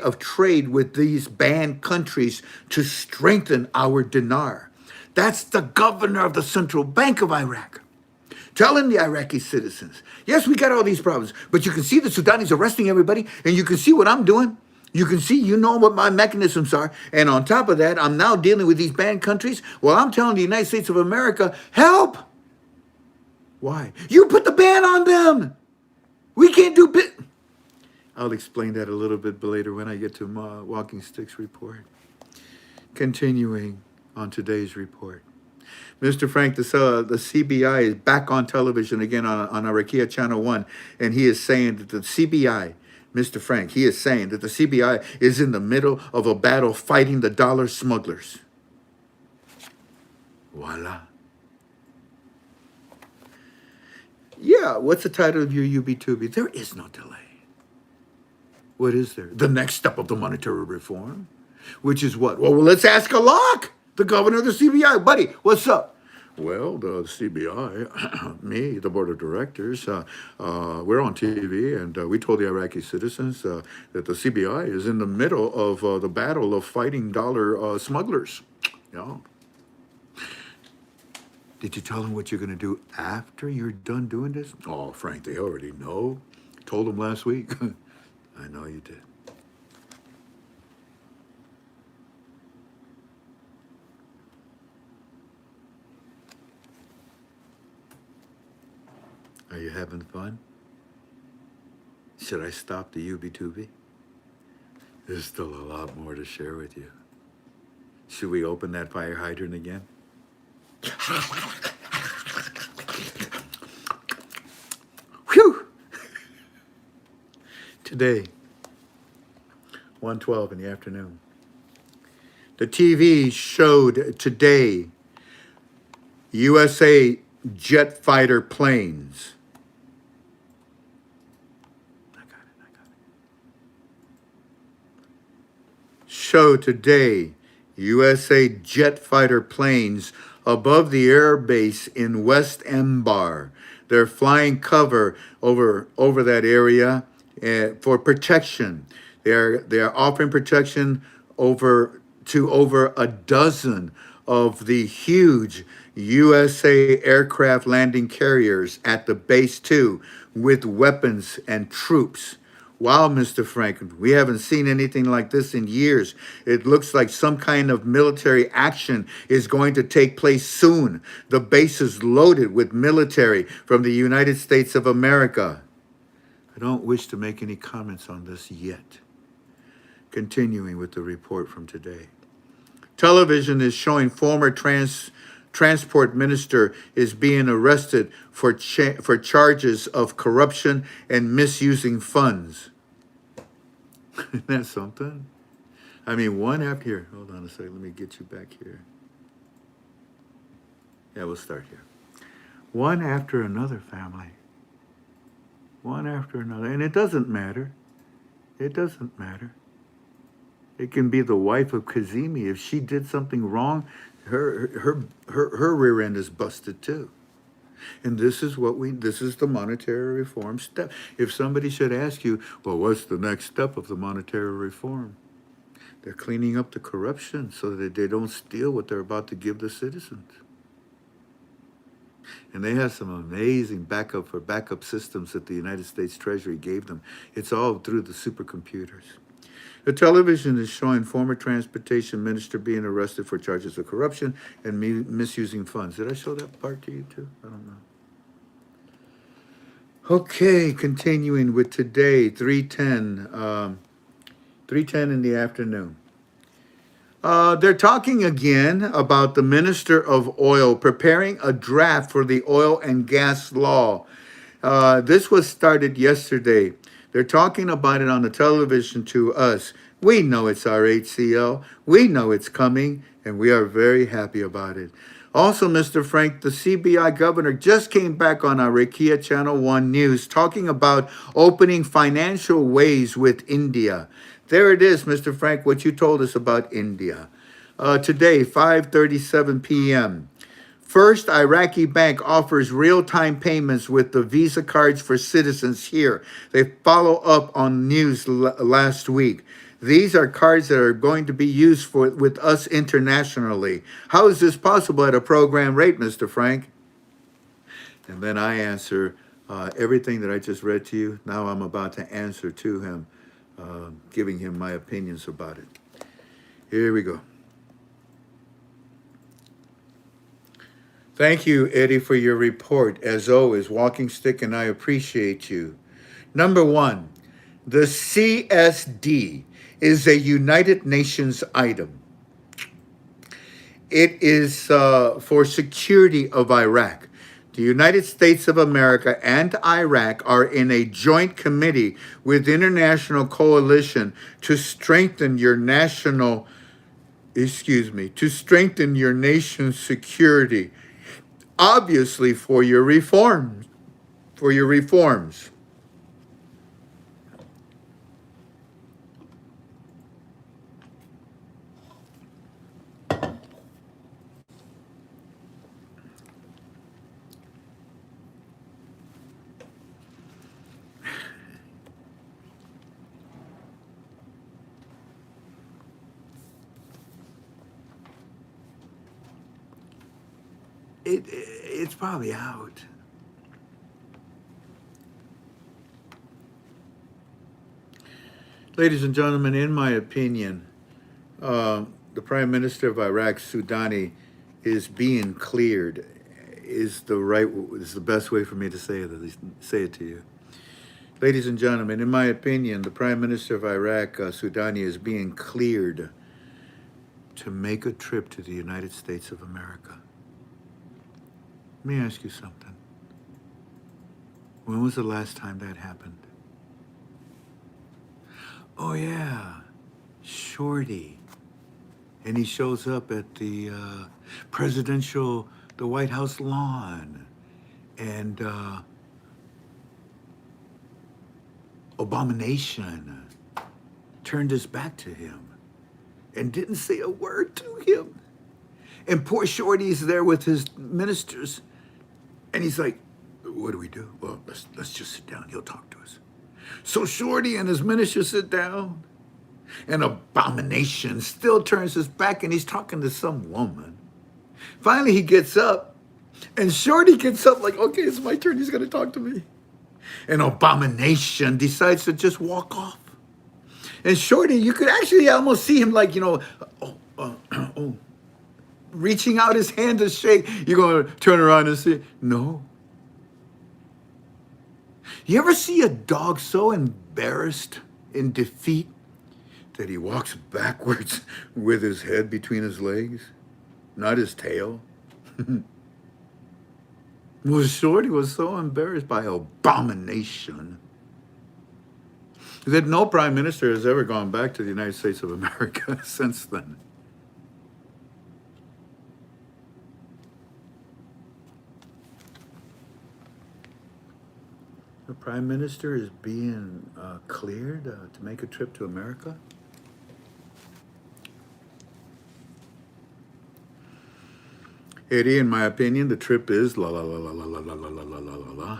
of trade with these banned countries to strengthen our dinar. That's the governor of the Central Bank of Iraq telling the Iraqi citizens, yes, we got all these problems, but you can see the Sudanis arresting everybody, and you can see what I'm doing. You can see, you know what my mechanisms are. And on top of that, I'm now dealing with these banned countries. Well, I'm telling the United States of America, help. Why? You put the ban on them. We can't do I'll explain that a little bit later when I get to my Walking Sticks report. Continuing on today's report. Mr. Frank, the CBI is back on television again on Iraqi Channel 1, and he is saying that the CBI, Mr. Frank, he is saying that the CBI is in the middle of a battle fighting the dollar smugglers. Voila. Yeah, what's the title of your UB2B? There is no delay. What is there? The next step of the monetary reform, which is what? Well, let's ask Alok. The governor of the CBI, buddy, what's up? Well, the CBI, me, the board of directors, we're on TV, and we told the Iraqi citizens that the CBI is in the middle of the battle of fighting dollar smugglers. Yeah. Did you tell them what you're going to do after you're done doing this? Oh, Frank, they already know. Told them last week. I know you did. Are you having fun? Should I stop the UB2B? There's still a lot more to share with you. Should we open that fire hydrant again? Whew! Today, 1:12 in the afternoon, the TV showed today USA jet fighter planes. I got it. Show today USA jet fighter planes above the air base in West Embar. They're flying cover over that area for protection. They're offering protection over a dozen of the huge USA aircraft landing carriers at the base too, with weapons and troops. Wow, Mr. Franklin, we haven't seen anything like this in years. It looks like some kind of military action is going to take place soon. The base is loaded with military from the United States of America. I don't wish to make any comments on this yet. Continuing with the report from today. Television is showing former transport minister is being arrested for charges of corruption and misusing funds. Isn't that something? I mean, one after here. Hold on a second. Let me get you back here. Yeah, we'll start here. One after another, family. One after another. And it doesn't matter. It doesn't matter. It can be the wife of Kazemi. If she did something wrong, her rear end is busted too. And this is the monetary reform step. If somebody should ask you, well, what's the next step of the monetary reform? They're cleaning up the corruption so that they don't steal what they're about to give the citizens. And they have some amazing backup systems that the United States Treasury gave them. It's all through the supercomputers. The television is showing former transportation minister being arrested for charges of corruption and misusing funds. Did I show that part to you too? I don't know. Okay, continuing with today, 3:10 in the afternoon. They're talking again about the Minister of Oil preparing a draft for the oil and gas law. This was started yesterday. They're talking about it on the television to us. We know it's our HCL. We know it's coming, and we are very happy about it. Also, Mr. Frank, the CBI governor just came back on our Iraqi Channel 1 News talking about opening financial ways with India. There it is, Mr. Frank, what you told us about India. Today, 5:37 p.m. First Iraqi bank offers real-time payments with the Visa cards for citizens here. They follow up on news last week. These are cards that are going to be used with us internationally. How is this possible at a program rate, Mr. Frank? And then I answer everything that I just read to you. Now I'm about to answer to him, giving him my opinions about it. Here we go. Thank you, Eddie, for your report. As always, Walking Stick and I appreciate you. Number one, the CSD is a United Nations item. It is for security of Iraq. The United States of America and Iraq are in a joint committee with international coalition to strengthen your nation's security. Obviously for your reforms. it's probably out. Ladies and gentlemen, in my opinion, the Prime Minister of Iraq, Soudani, is being cleared. Is the best way for me to say it, at least say it to you. Ladies and gentlemen, in my opinion, the Prime Minister of Iraq, Soudani, is being cleared to make a trip to the United States of America. Let me ask you something. When was the last time that happened? Oh yeah, Shorty. And he shows up at the the White House lawn. And Abomination turned his back to him and didn't say a word to him. And poor Shorty's there with his ministers. And he's like, what do we do? Well, let's just sit down. He'll talk to us. So Shorty and his ministers sit down. And Abomination still turns his back and he's talking to some woman. Finally, he gets up. And Shorty gets up like, okay, it's my turn. He's going to talk to me. And Abomination decides to just walk off. And Shorty, you could actually almost see him like, reaching out his hand to shake. You're going to turn around and say, no. You ever see a dog so embarrassed in defeat that he walks backwards with his head between his legs, not his tail? Well, Shorty was so embarrassed by Abomination that no prime minister has ever gone back to the United States of America since then. The prime minister is being cleared to make a trip to America. Eddie, in my opinion, the trip is la la la la la la la la la la la la.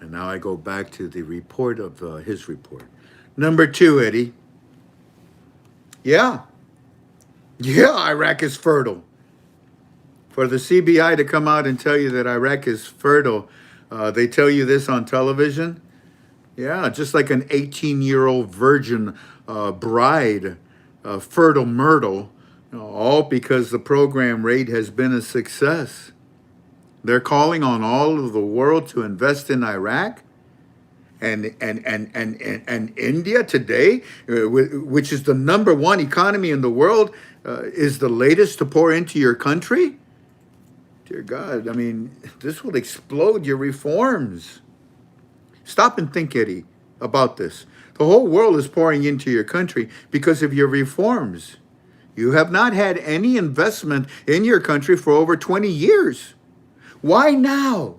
And now I go back to the report of his report. Number 2, Eddie. Yeah, Iraq is fertile. For the CBI to come out and tell you that Iraq is fertile, they tell you this on television. Yeah, just like an 18-year-old virgin bride, fertile myrtle, all because the program rate has been a success. They're calling on all of the world to invest in Iraq. And India today, which is the number 1 economy in the world, is the latest to pour into your country. Dear God, I mean, this will explode your reforms. Stop and think, Eddie, about this. The whole world is pouring into your country because of your reforms. You have not had any investment in your country for over 20 years. Why now?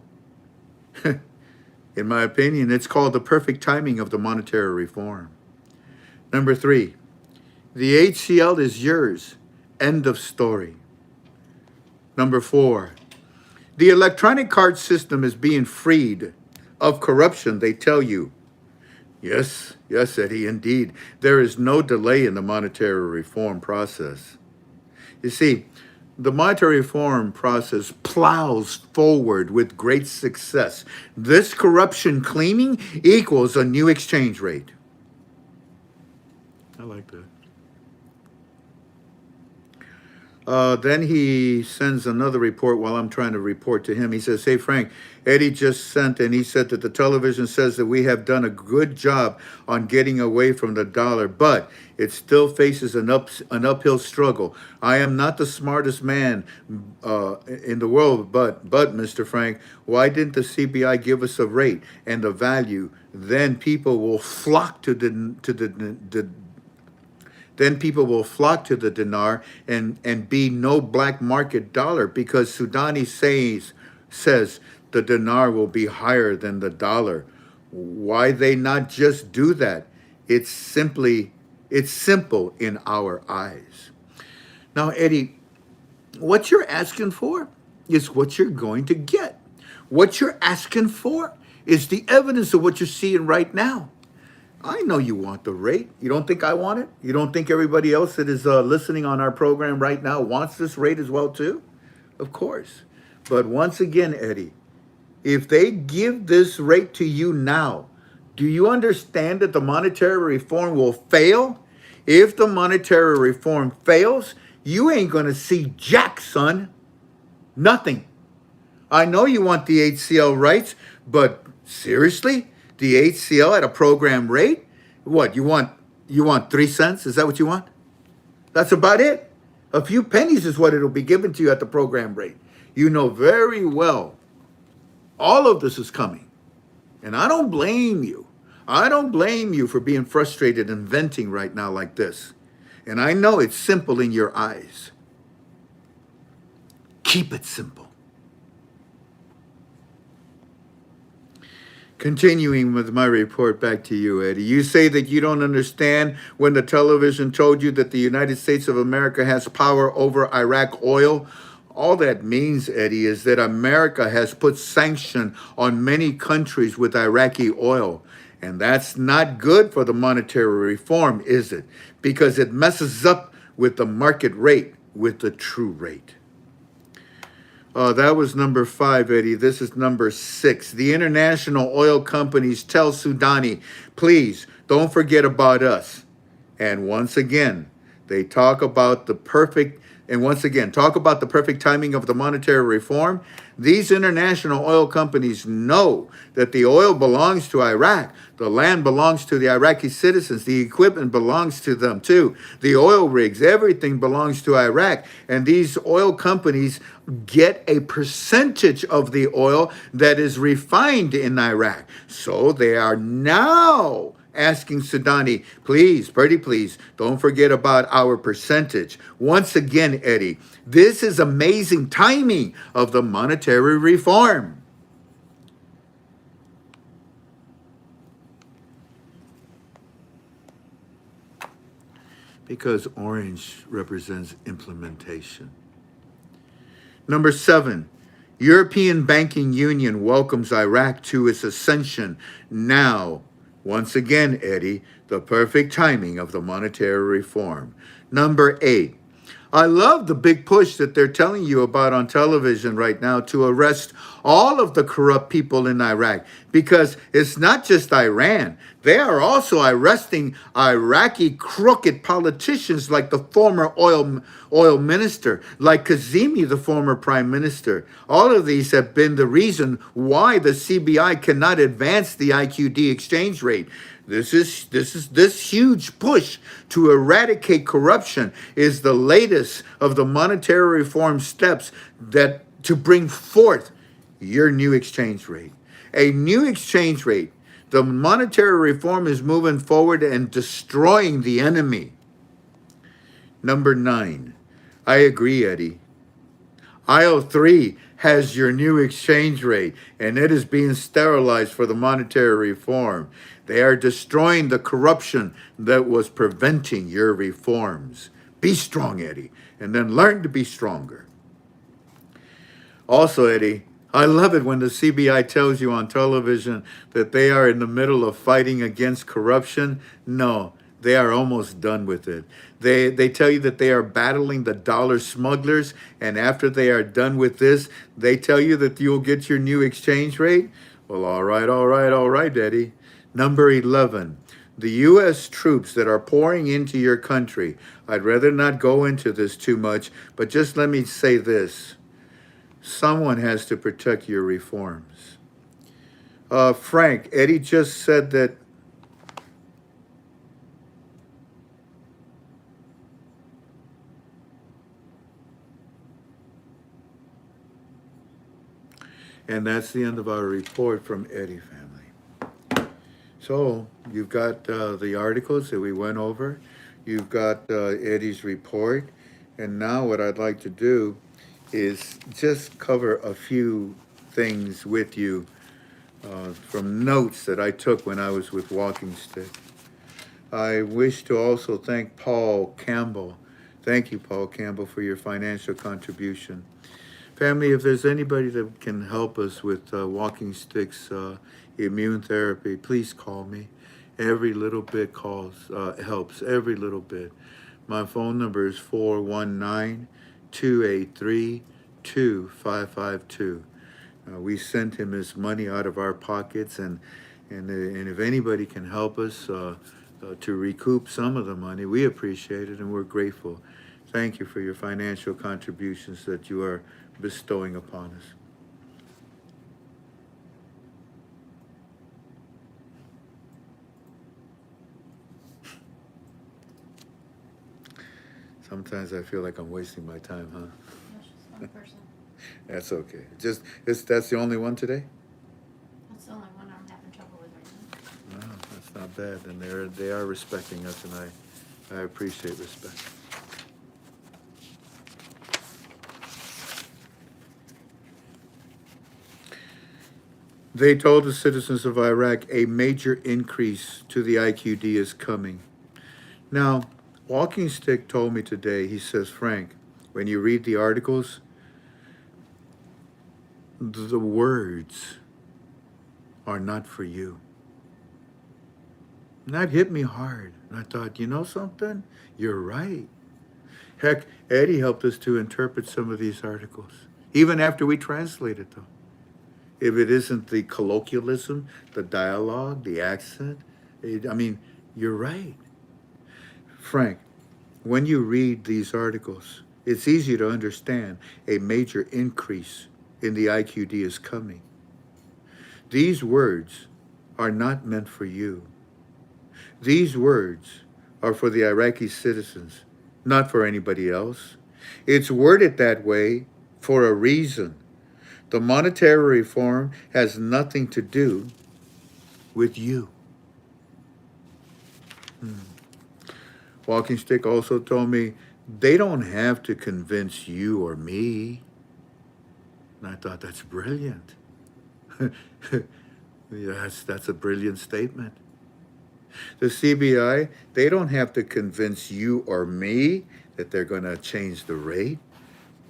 In my opinion, it's called the perfect timing of the monetary reform. Number 3, the HCL is yours. End of story. Number 4, the electronic card system is being freed of corruption, they tell you. Yes, Eddie, indeed. There is no delay in the monetary reform process. You see, the monetary reform process plows forward with great success. This corruption cleaning equals a new exchange rate. I like that. Then he sends another report while I'm trying to report to him. He says, hey, Frank, Eddie just sent, and he said that the television says that we have done a good job on getting away from the dollar, but it still faces an uphill struggle. I am not the smartest man in the world, but Mr. Frank, why didn't the CBI give us a rate and a value? Then people will flock to the dinar and be no black market dollar, because Soudani says the dinar will be higher than the dollar. Why they not just do that? It's simple in our eyes. Now, Eddie, what you're asking for is what you're going to get. What you're asking for is the evidence of what you're seeing right now. I know you want the rate. You don't think I want it? You don't think everybody else that is listening on our program right now wants this rate as well too? Of course. But once again, Eddie, if they give this rate to you now, do you understand that the monetary reform will fail? If the monetary reform fails, you ain't going to see jack, son. Nothing. I know you want the HCL rights, but seriously? The HCL at a program rate? What, you want 3 cents? Is that what you want? That's about it. A few pennies is what it'll be given to you at the program rate. You know very well all of this is coming. And I don't blame you. I don't blame you for being frustrated and venting right now like this. And I know it's simple in your eyes. Keep it simple. Continuing with my report, back to you, Eddie. You say that you don't understand when the television told you that the United States of America has power over Iraq oil. All that means, Eddie, is that America has put sanction on many countries with Iraqi oil. And that's not good for the monetary reform, is it? Because it messes up with the market rate, with the true rate. That was number 5, Eddie. This is number 6. The international oil companies tell Sudani, please don't forget about us. And once again, they talk about the perfect timing of the monetary reform. These international oil companies know that the oil belongs to Iraq. The land belongs to the Iraqi citizens. The equipment belongs to them too. The oil rigs, everything belongs to Iraq. And these oil companies get a percentage of the oil that is refined in Iraq. So they are now asking Sudani, please, pretty please, don't forget about our percentage. Once again, Eddie, this is amazing timing of the monetary reform. Because orange represents implementation. Number 7, European Banking Union welcomes Iraq to its ascension now. Once again, Eddie, the perfect timing of the monetary reform. Number 8, I love the big push that they're telling you about on television right now to arrest all of the corrupt people in Iraq, because it's not just Iran. They are also arresting Iraqi crooked politicians like the former oil minister, like Kazemi, the former prime minister. All of these have been the reason why the CBI cannot advance the IQD exchange rate. This huge push to eradicate corruption is the latest of the monetary reform steps that to bring forth your new exchange rate. A new exchange rate. The monetary reform is moving forward and destroying the enemy. Number 9. I agree, Eddie. Aisle 3 has your new exchange rate, and it is being sterilized for the monetary reform. They are destroying the corruption that was preventing your reforms. Be strong, Eddie, and then learn to be stronger. Also, Eddie, I love it when the CBI tells you on television that they are in the middle of fighting against corruption. No, they are almost done with it. They tell you that they are battling the dollar smugglers, and after they are done with this, they tell you that you'll get your new exchange rate. Well, all right, Eddie. Number 11, the U.S. troops that are pouring into your country. I'd rather not go into this too much, but just let me say this. Someone has to protect your reforms. Frank, Eddie just said that and that's the end of our report from Eddie family. So you've got the articles that we went over. You've got Eddie's report. And now what I'd like to do is just cover a few things with you from notes that I took when I was with Walking Stick. I wish to also thank Paul Campbell. Thank you, Paul Campbell, for your financial contribution. Family, if there's anybody that can help us with Walking Stick's immune therapy, please call me. Every little bit helps, every little bit. My phone number is 419-283-2552. We sent him his money out of our pockets, and if anybody can help us to recoup some of the money, we appreciate it and we're grateful. Thank you for your financial contributions that you are bestowing upon us. Sometimes I feel like I'm wasting my time, huh? That's just one person. That's okay. That's the only one today? That's the only one I'm having trouble with right now. No, that's not bad. And they are respecting us, and I appreciate respect. They told the citizens of Iraq a major increase to the IQD is coming. Now, Walking Stick told me today, he says, Frank, when you read the articles, the words are not for you. And that hit me hard. And I thought, you know something? You're right. Heck, Eddie helped us to interpret some of these articles, even after we translated them. If it isn't the colloquialism, the dialogue, the accent, you're right. Frank, when you read these articles, it's easy to understand a major increase in the IQD is coming. These words are not meant for you. These words are for the Iraqi citizens, not for anybody else. It's worded that way for a reason. The monetary reform has nothing to do with you. Walking Stick also told me they don't have to convince you or me. And I thought, that's brilliant. That's a brilliant statement. The CBI, they don't have to convince you or me that they're going to change the rate.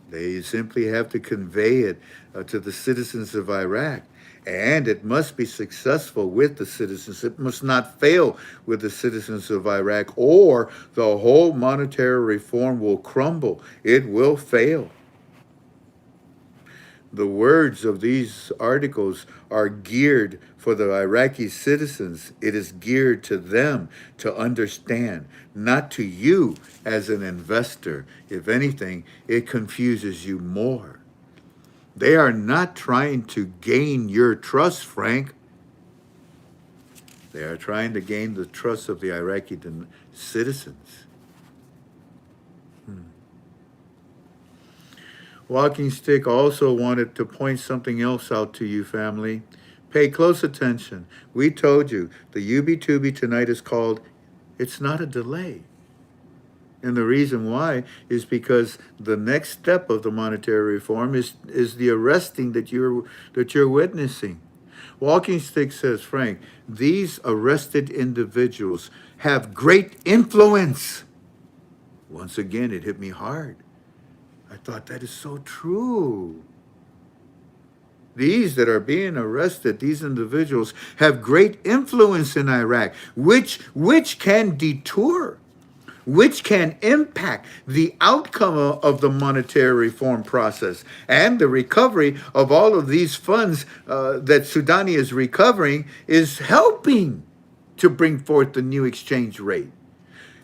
They simply have to convey it to the citizens of Iraq. And it must be successful with the citizens. It must not fail with the citizens of Iraq, or the whole monetary reform will crumble. It will fail. The words of these articles are geared for the Iraqi citizens. It is geared to them to understand, not to you as an investor. If anything, it confuses you more. They are not trying to gain your trust, Frank. They are trying to gain the trust of the Iraqi citizens. Walking Stick also wanted to point something else out to you, family. Pay close attention. We told you the UB2B tonight is called It's Not a Delay. And the reason why is because the next step of the monetary reform is the arresting that you're witnessing. Walking Stick says, Frank, these arrested individuals have great influence. Once again, it hit me hard. I thought, that is so true. These that are being arrested, these individuals, have great influence in Iraq, which can detour, which can impact the outcome of the monetary reform process and the recovery of all of these funds that Sudani is recovering is helping to bring forth the new exchange rate.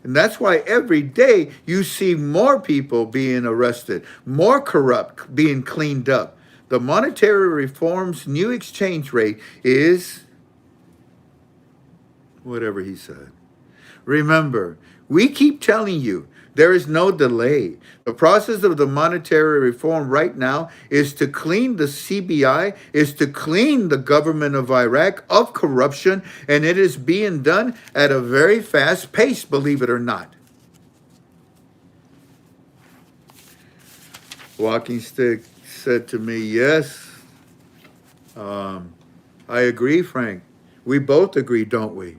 And that's why every day you see more people being arrested, more corrupt being cleaned up. The monetary reform's new exchange rate is whatever he said. Remember, we keep telling you there is no delay. The process of the monetary reform right now is to clean the CBI, is to clean the government of Iraq of corruption, and it is being done at a very fast pace, believe it or not. Walking Stick said to me, yes, I agree, Frank. We both agree, don't we?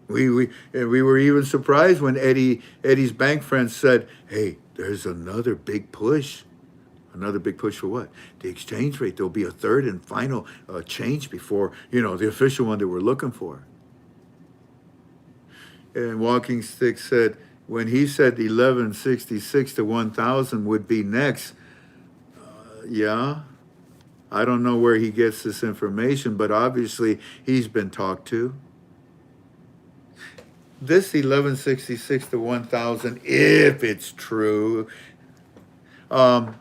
We were even surprised when Eddie's bank friend said, hey, there's another big push. Another big push for what? The exchange rate. There'll be a third and final change before, the official one that we're looking for. And Walking Stick said, when he said 1166 to 1000 would be next, yeah, I don't know where he gets this information, but obviously he's been talked to. This 1166 to 1000, if it's true, um,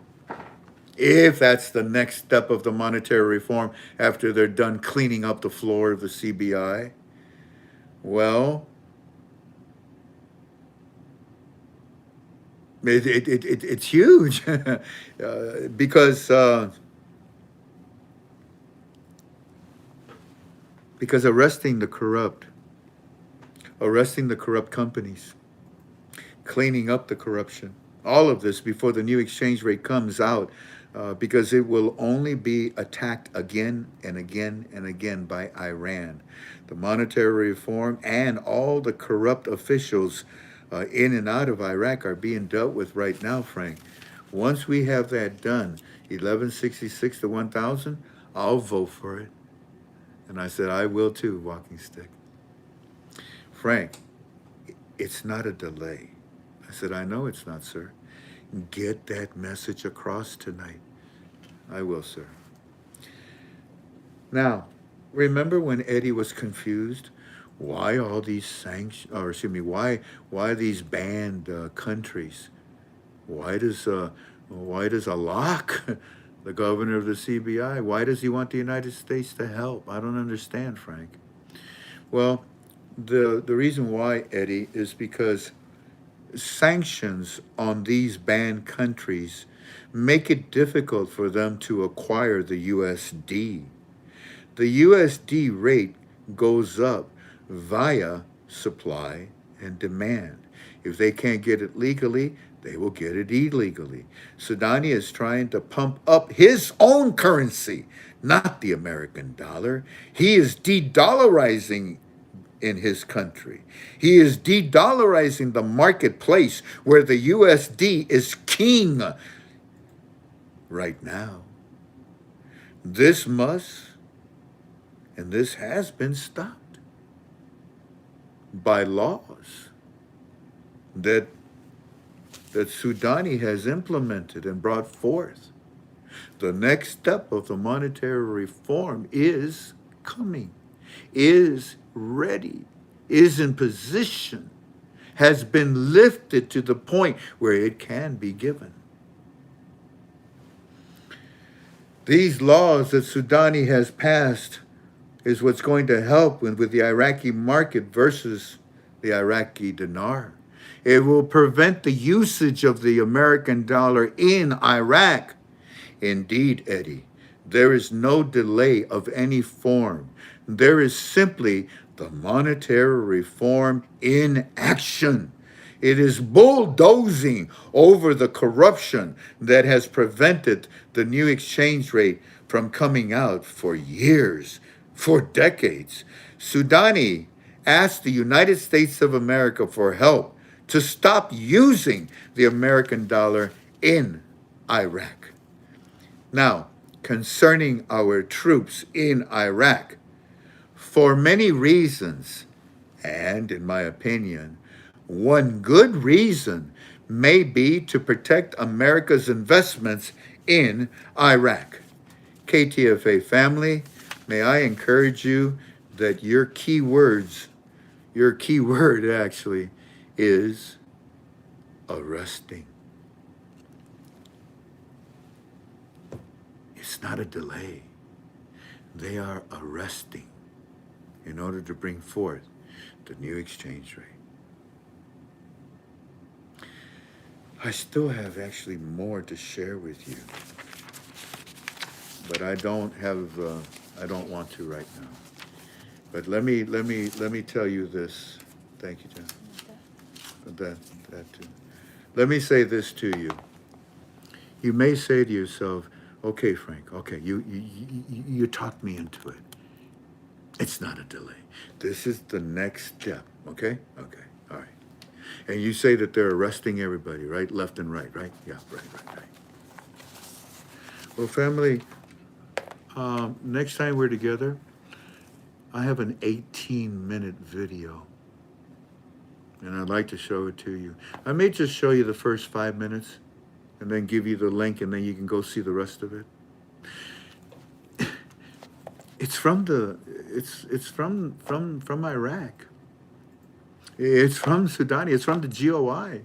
if that's the next step of the monetary reform after they're done cleaning up the floor of the CBI, well, it's huge because arresting the corrupt companies, cleaning up the corruption, all of this before the new exchange rate comes out, because it will only be attacked again and again and again by Iran. The monetary reform and all the corrupt officials in and out of Iraq are being dealt with right now, Frank. Once we have that done, 1166 to 1000, I'll vote for it. And I said, I will too, Walking Stick. Frank, it's not a delay. I said, I know it's not, sir. Get that message across tonight. I will, sir. Now, remember when Eddie was confused? Why all these sanctions, or excuse me, why these banned countries? Why does Alak, the governor of the CBI, why does he want the United States to help? I don't understand, Frank. Well, the reason why, Eddie, is because sanctions on these banned countries make it difficult for them to acquire the USD. The USD rate goes up via supply and demand. If they can't get it legally, they will get it illegally. Sudani is trying to pump up his own currency, not the American dollar. He is de-dollarizing in his country. He is de-dollarizing the marketplace where the USD is king right now. This must, and this has been stopped by laws that Sudani has implemented and brought forth. The next step of the monetary reform is coming, is ready, is in position, has been lifted to the point where it can be given. These laws that Sudani has passed is what's going to help with the Iraqi market versus the Iraqi dinar. It will prevent the usage of the American dollar in Iraq. Indeed, Eddie, there is no delay of any form. There is simply the monetary reform in action. It is bulldozing over the corruption that has prevented the new exchange rate from coming out for years, for decades. Sudani asked the United States of America for help to stop using the American dollar in Iraq. Now, concerning our troops in Iraq, for many reasons, and in my opinion, one good reason may be to protect America's investments in Iraq. KTFA family, may I encourage you that your key word actually is arresting. It's not a delay. They are arresting in order to bring forth the new exchange rate. I still have actually more to share with you, but I don't want to right now. But let me tell you this. Thank you, John. That too. Let me say this to you. You may say to yourself, okay, Frank, okay, you talked me into it. It's not a delay. This is the next step, okay? Okay, all right. And you say that they're arresting everybody, right? Left and right, right? Yeah, right. Well, family, next time we're together, I have an 18-minute video And I'd like to show it to you. I may just show you the first 5 minutes and then give you the link and then you can go see the rest of it. It's from from Iraq. It's from Sudan. It's from the GOI.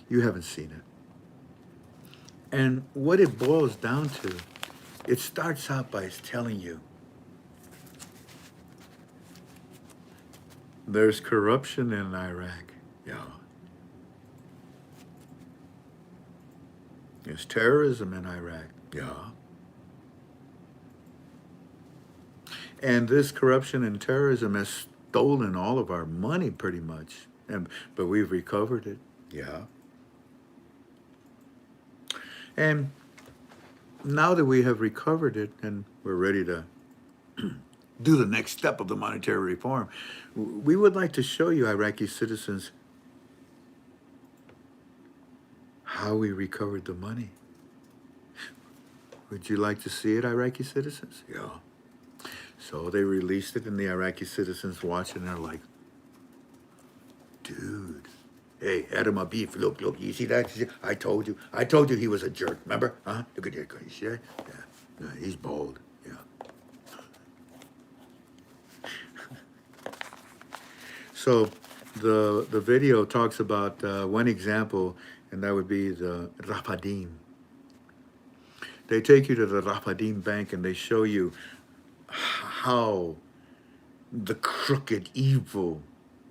You haven't seen it. And what it boils down to, it starts out by telling you there's corruption in Iraq. Yeah. There's terrorism in Iraq. Yeah. And this corruption and terrorism has stolen all of our money pretty much. But we've recovered it. Yeah. And now that we have recovered it and we're ready to do the next step of the monetary reform, we would like to show you, Iraqi citizens, how we recovered the money. Would you like to see it, Iraqi citizens? Yeah. So they released it, and the Iraqi citizens watch, and they're like, dude, hey, Adam Abif, look, you see that? I told you he was a jerk, remember? Huh? Look at that guy, you see that? Yeah, he's bold, yeah. So the video talks about one example, and that would be the Rapadim. They take you to the Rapadim Bank, and they show you how the crooked, evil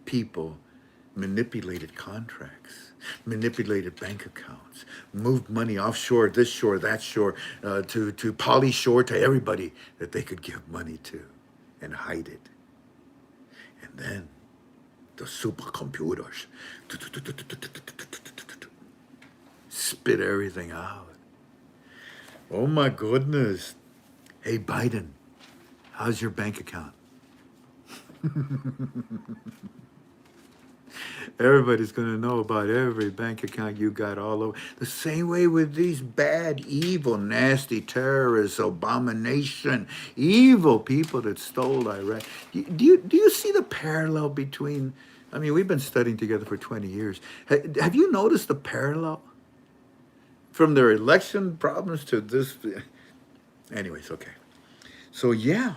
people manipulated contracts, manipulated bank accounts, moved money offshore, this shore, that shore, to Poly Shore, to everybody that they could give money to and hide it. And then the supercomputers spit everything out. Oh my goodness. Hey, Biden, how's your bank account? Everybody's going to know about every bank account you got all over. The same way with these bad, evil, nasty terrorists, abomination, evil people that stole Iraq. Do you see the parallel between, I mean, we've been studying together for 20 years. Have you noticed the parallel? From their election problems to this. Anyways, okay. So yeah,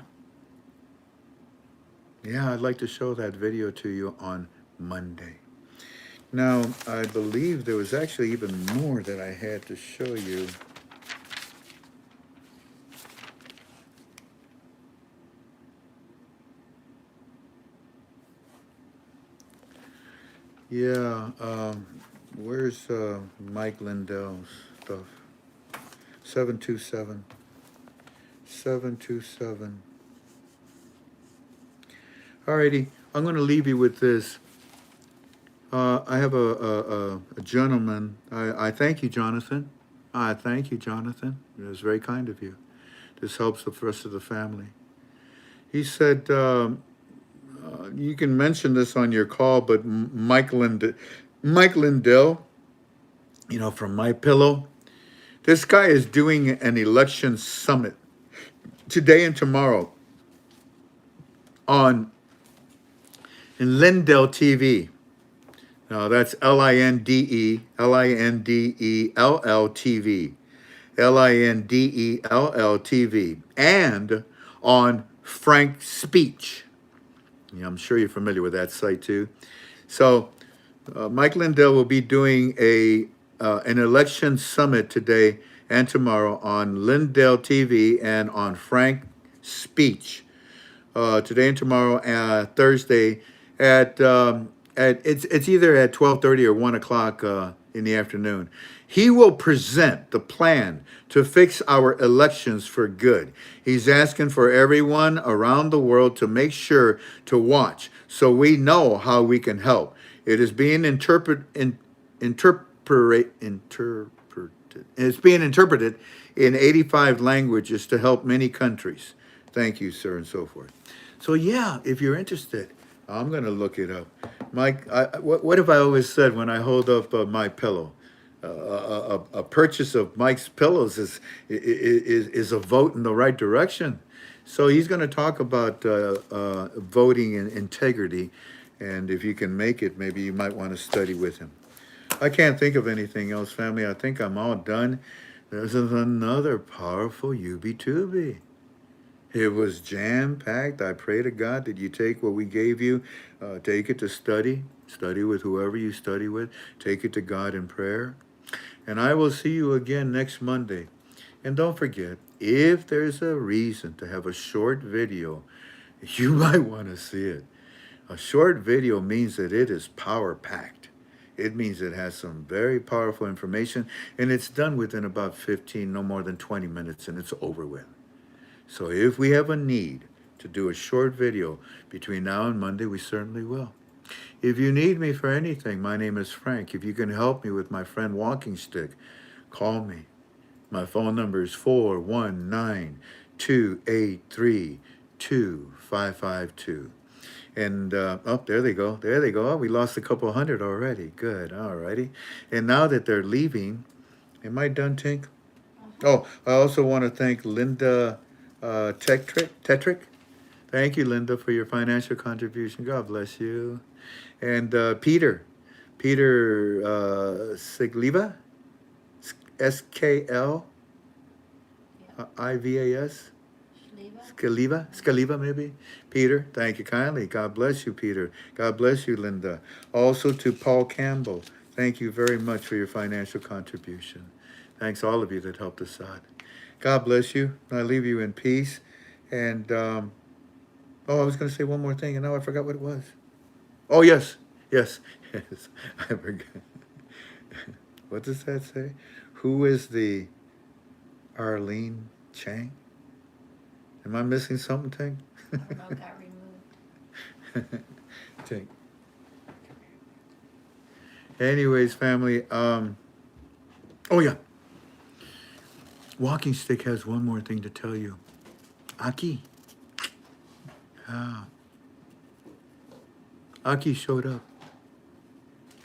I'd like to show that video to you on Monday. Now, I believe there was actually even more that I had to show you. Yeah, where's Mike Lindell's stuff? 727. Alrighty, I'm going to leave you with this. I have a gentleman. I thank you, Jonathan. I thank you, Jonathan. It was very kind of you. This helps the rest of the family. He said, you can mention this on your call, but Mike Lindell, you know, from My Pillow, this guy is doing an election summit today and tomorrow in Lindell TV. Now that's Lindell TV, Lindell TV, and on Frank Speech. Yeah, I'm sure you're familiar with that site too. So Mike Lindell will be doing an election summit today and tomorrow on Lindell TV and on Frank Speech. Today and tomorrow, Thursday at it's either at 12:30 or 1 o'clock in the afternoon. He will present the plan to fix our elections for good. He's asking for everyone around the world to make sure to watch so we know how we can help. It is being interpreted in 85 languages to help many countries. Thank you, sir, and so forth. So yeah, if you're interested, I'm going to look it up. Mike, what have I always said when I hold up My Pillow? A purchase of Mike's pillows is a vote in the right direction. So he's going to talk about voting and integrity, And if you can make it, maybe you might want to study with him. I can't think of anything else, family. I think I'm all done. There's another powerful UB2B. It was jam-packed. I pray to God that you take what we gave you, take it to study with whoever you study with, take it to God in prayer. And I will see you again next Monday. And don't forget, if there's a reason to have a short video, you might want to see it. A short video means that it is power-packed. It means it has some very powerful information, and it's done within about 15, no more than 20 minutes, and it's over with. So if we have a need to do a short video between now and Monday, we certainly will. If you need me for anything, my name is Frank. If you can help me with my friend walking stick, call me. My phone number is 419-283-2552. And, oh, there they go. There they go. Oh, we lost a couple hundred already. Good. All righty. And now that they're leaving, am I done, Tink? Oh, I also want to thank Linda Tetrick. Thank you, Linda, for your financial contribution. God bless you. And Peter Sigliva, SKLIVAS. Scaliva, maybe? Peter, thank you kindly. God bless you, Peter. God bless you, Linda. Also to Paul Campbell, thank you very much for your financial contribution. Thanks all of you that helped us out. God bless you. I leave you in peace. And, I was going to say one more thing, and now I forgot what it was. Oh, yes. I forgot. What does that say? Who is the Arlene Chang? Am I missing something, Tink? Remote got removed. Tink. Anyways, family, oh yeah. Walking Stick has one more thing to tell you. Aki. Aki showed up.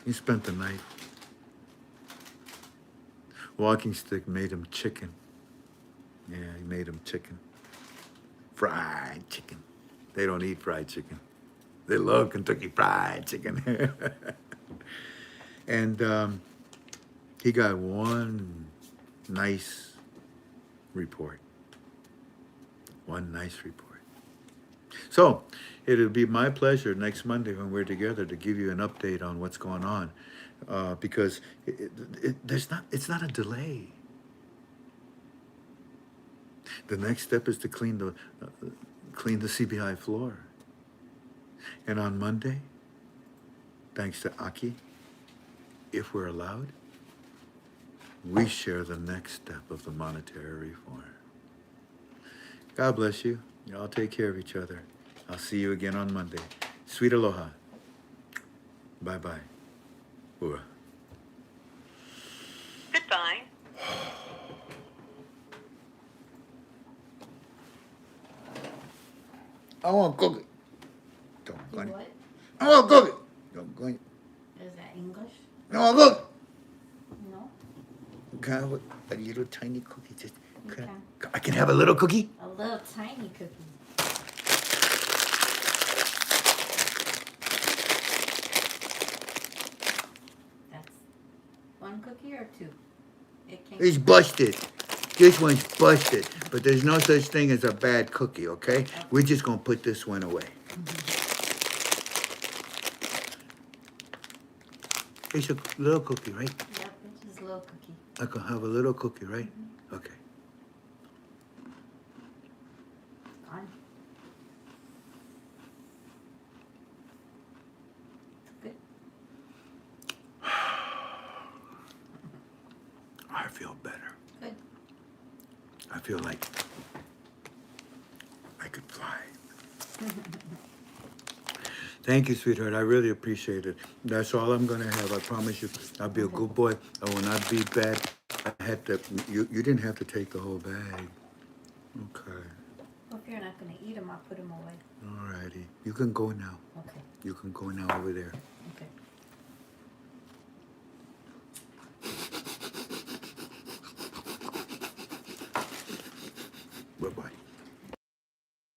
He spent the night. Walking Stick made him chicken. Yeah, he made him chicken. Fried chicken. They don't eat fried chicken. They love Kentucky Fried Chicken. And he got one nice report. One nice report. So it'll be my pleasure next Monday when we're together to give you an update on what's going on, because it's not a delay. The next step is to clean the CBI floor. And on Monday, thanks to Aki, if we're allowed, we share the next step of the monetary reform. God bless you. Y'all take care of each other. I'll see you again on Monday. Sweet aloha. Bye-bye. Ua. Goodbye. I want cookie. Don't go. What? I want cookie. Don't go. Is that English? I want cookie. No. Can I have a little tiny cookie? Just Okay. I can have a little cookie? A little tiny cookie. That's one cookie or two? It came It's busted. This one's busted. But there's no such thing as a bad cookie, okay? We're just going to put this one away. It's a little cookie, right? Yep, it's just a little cookie. I can have a little cookie, right? Okay. Gone. Good. I feel better. Good. I feel like I could fly. Thank you, sweetheart. I really appreciate it. That's all I'm going to have. I promise you. I'll be a good boy. I will not be bad. I had to. You didn't have to take the whole bag. Okay. Well, if you're not going to eat them, I'll put them away. All righty. You can go now. Okay. You can go now over there.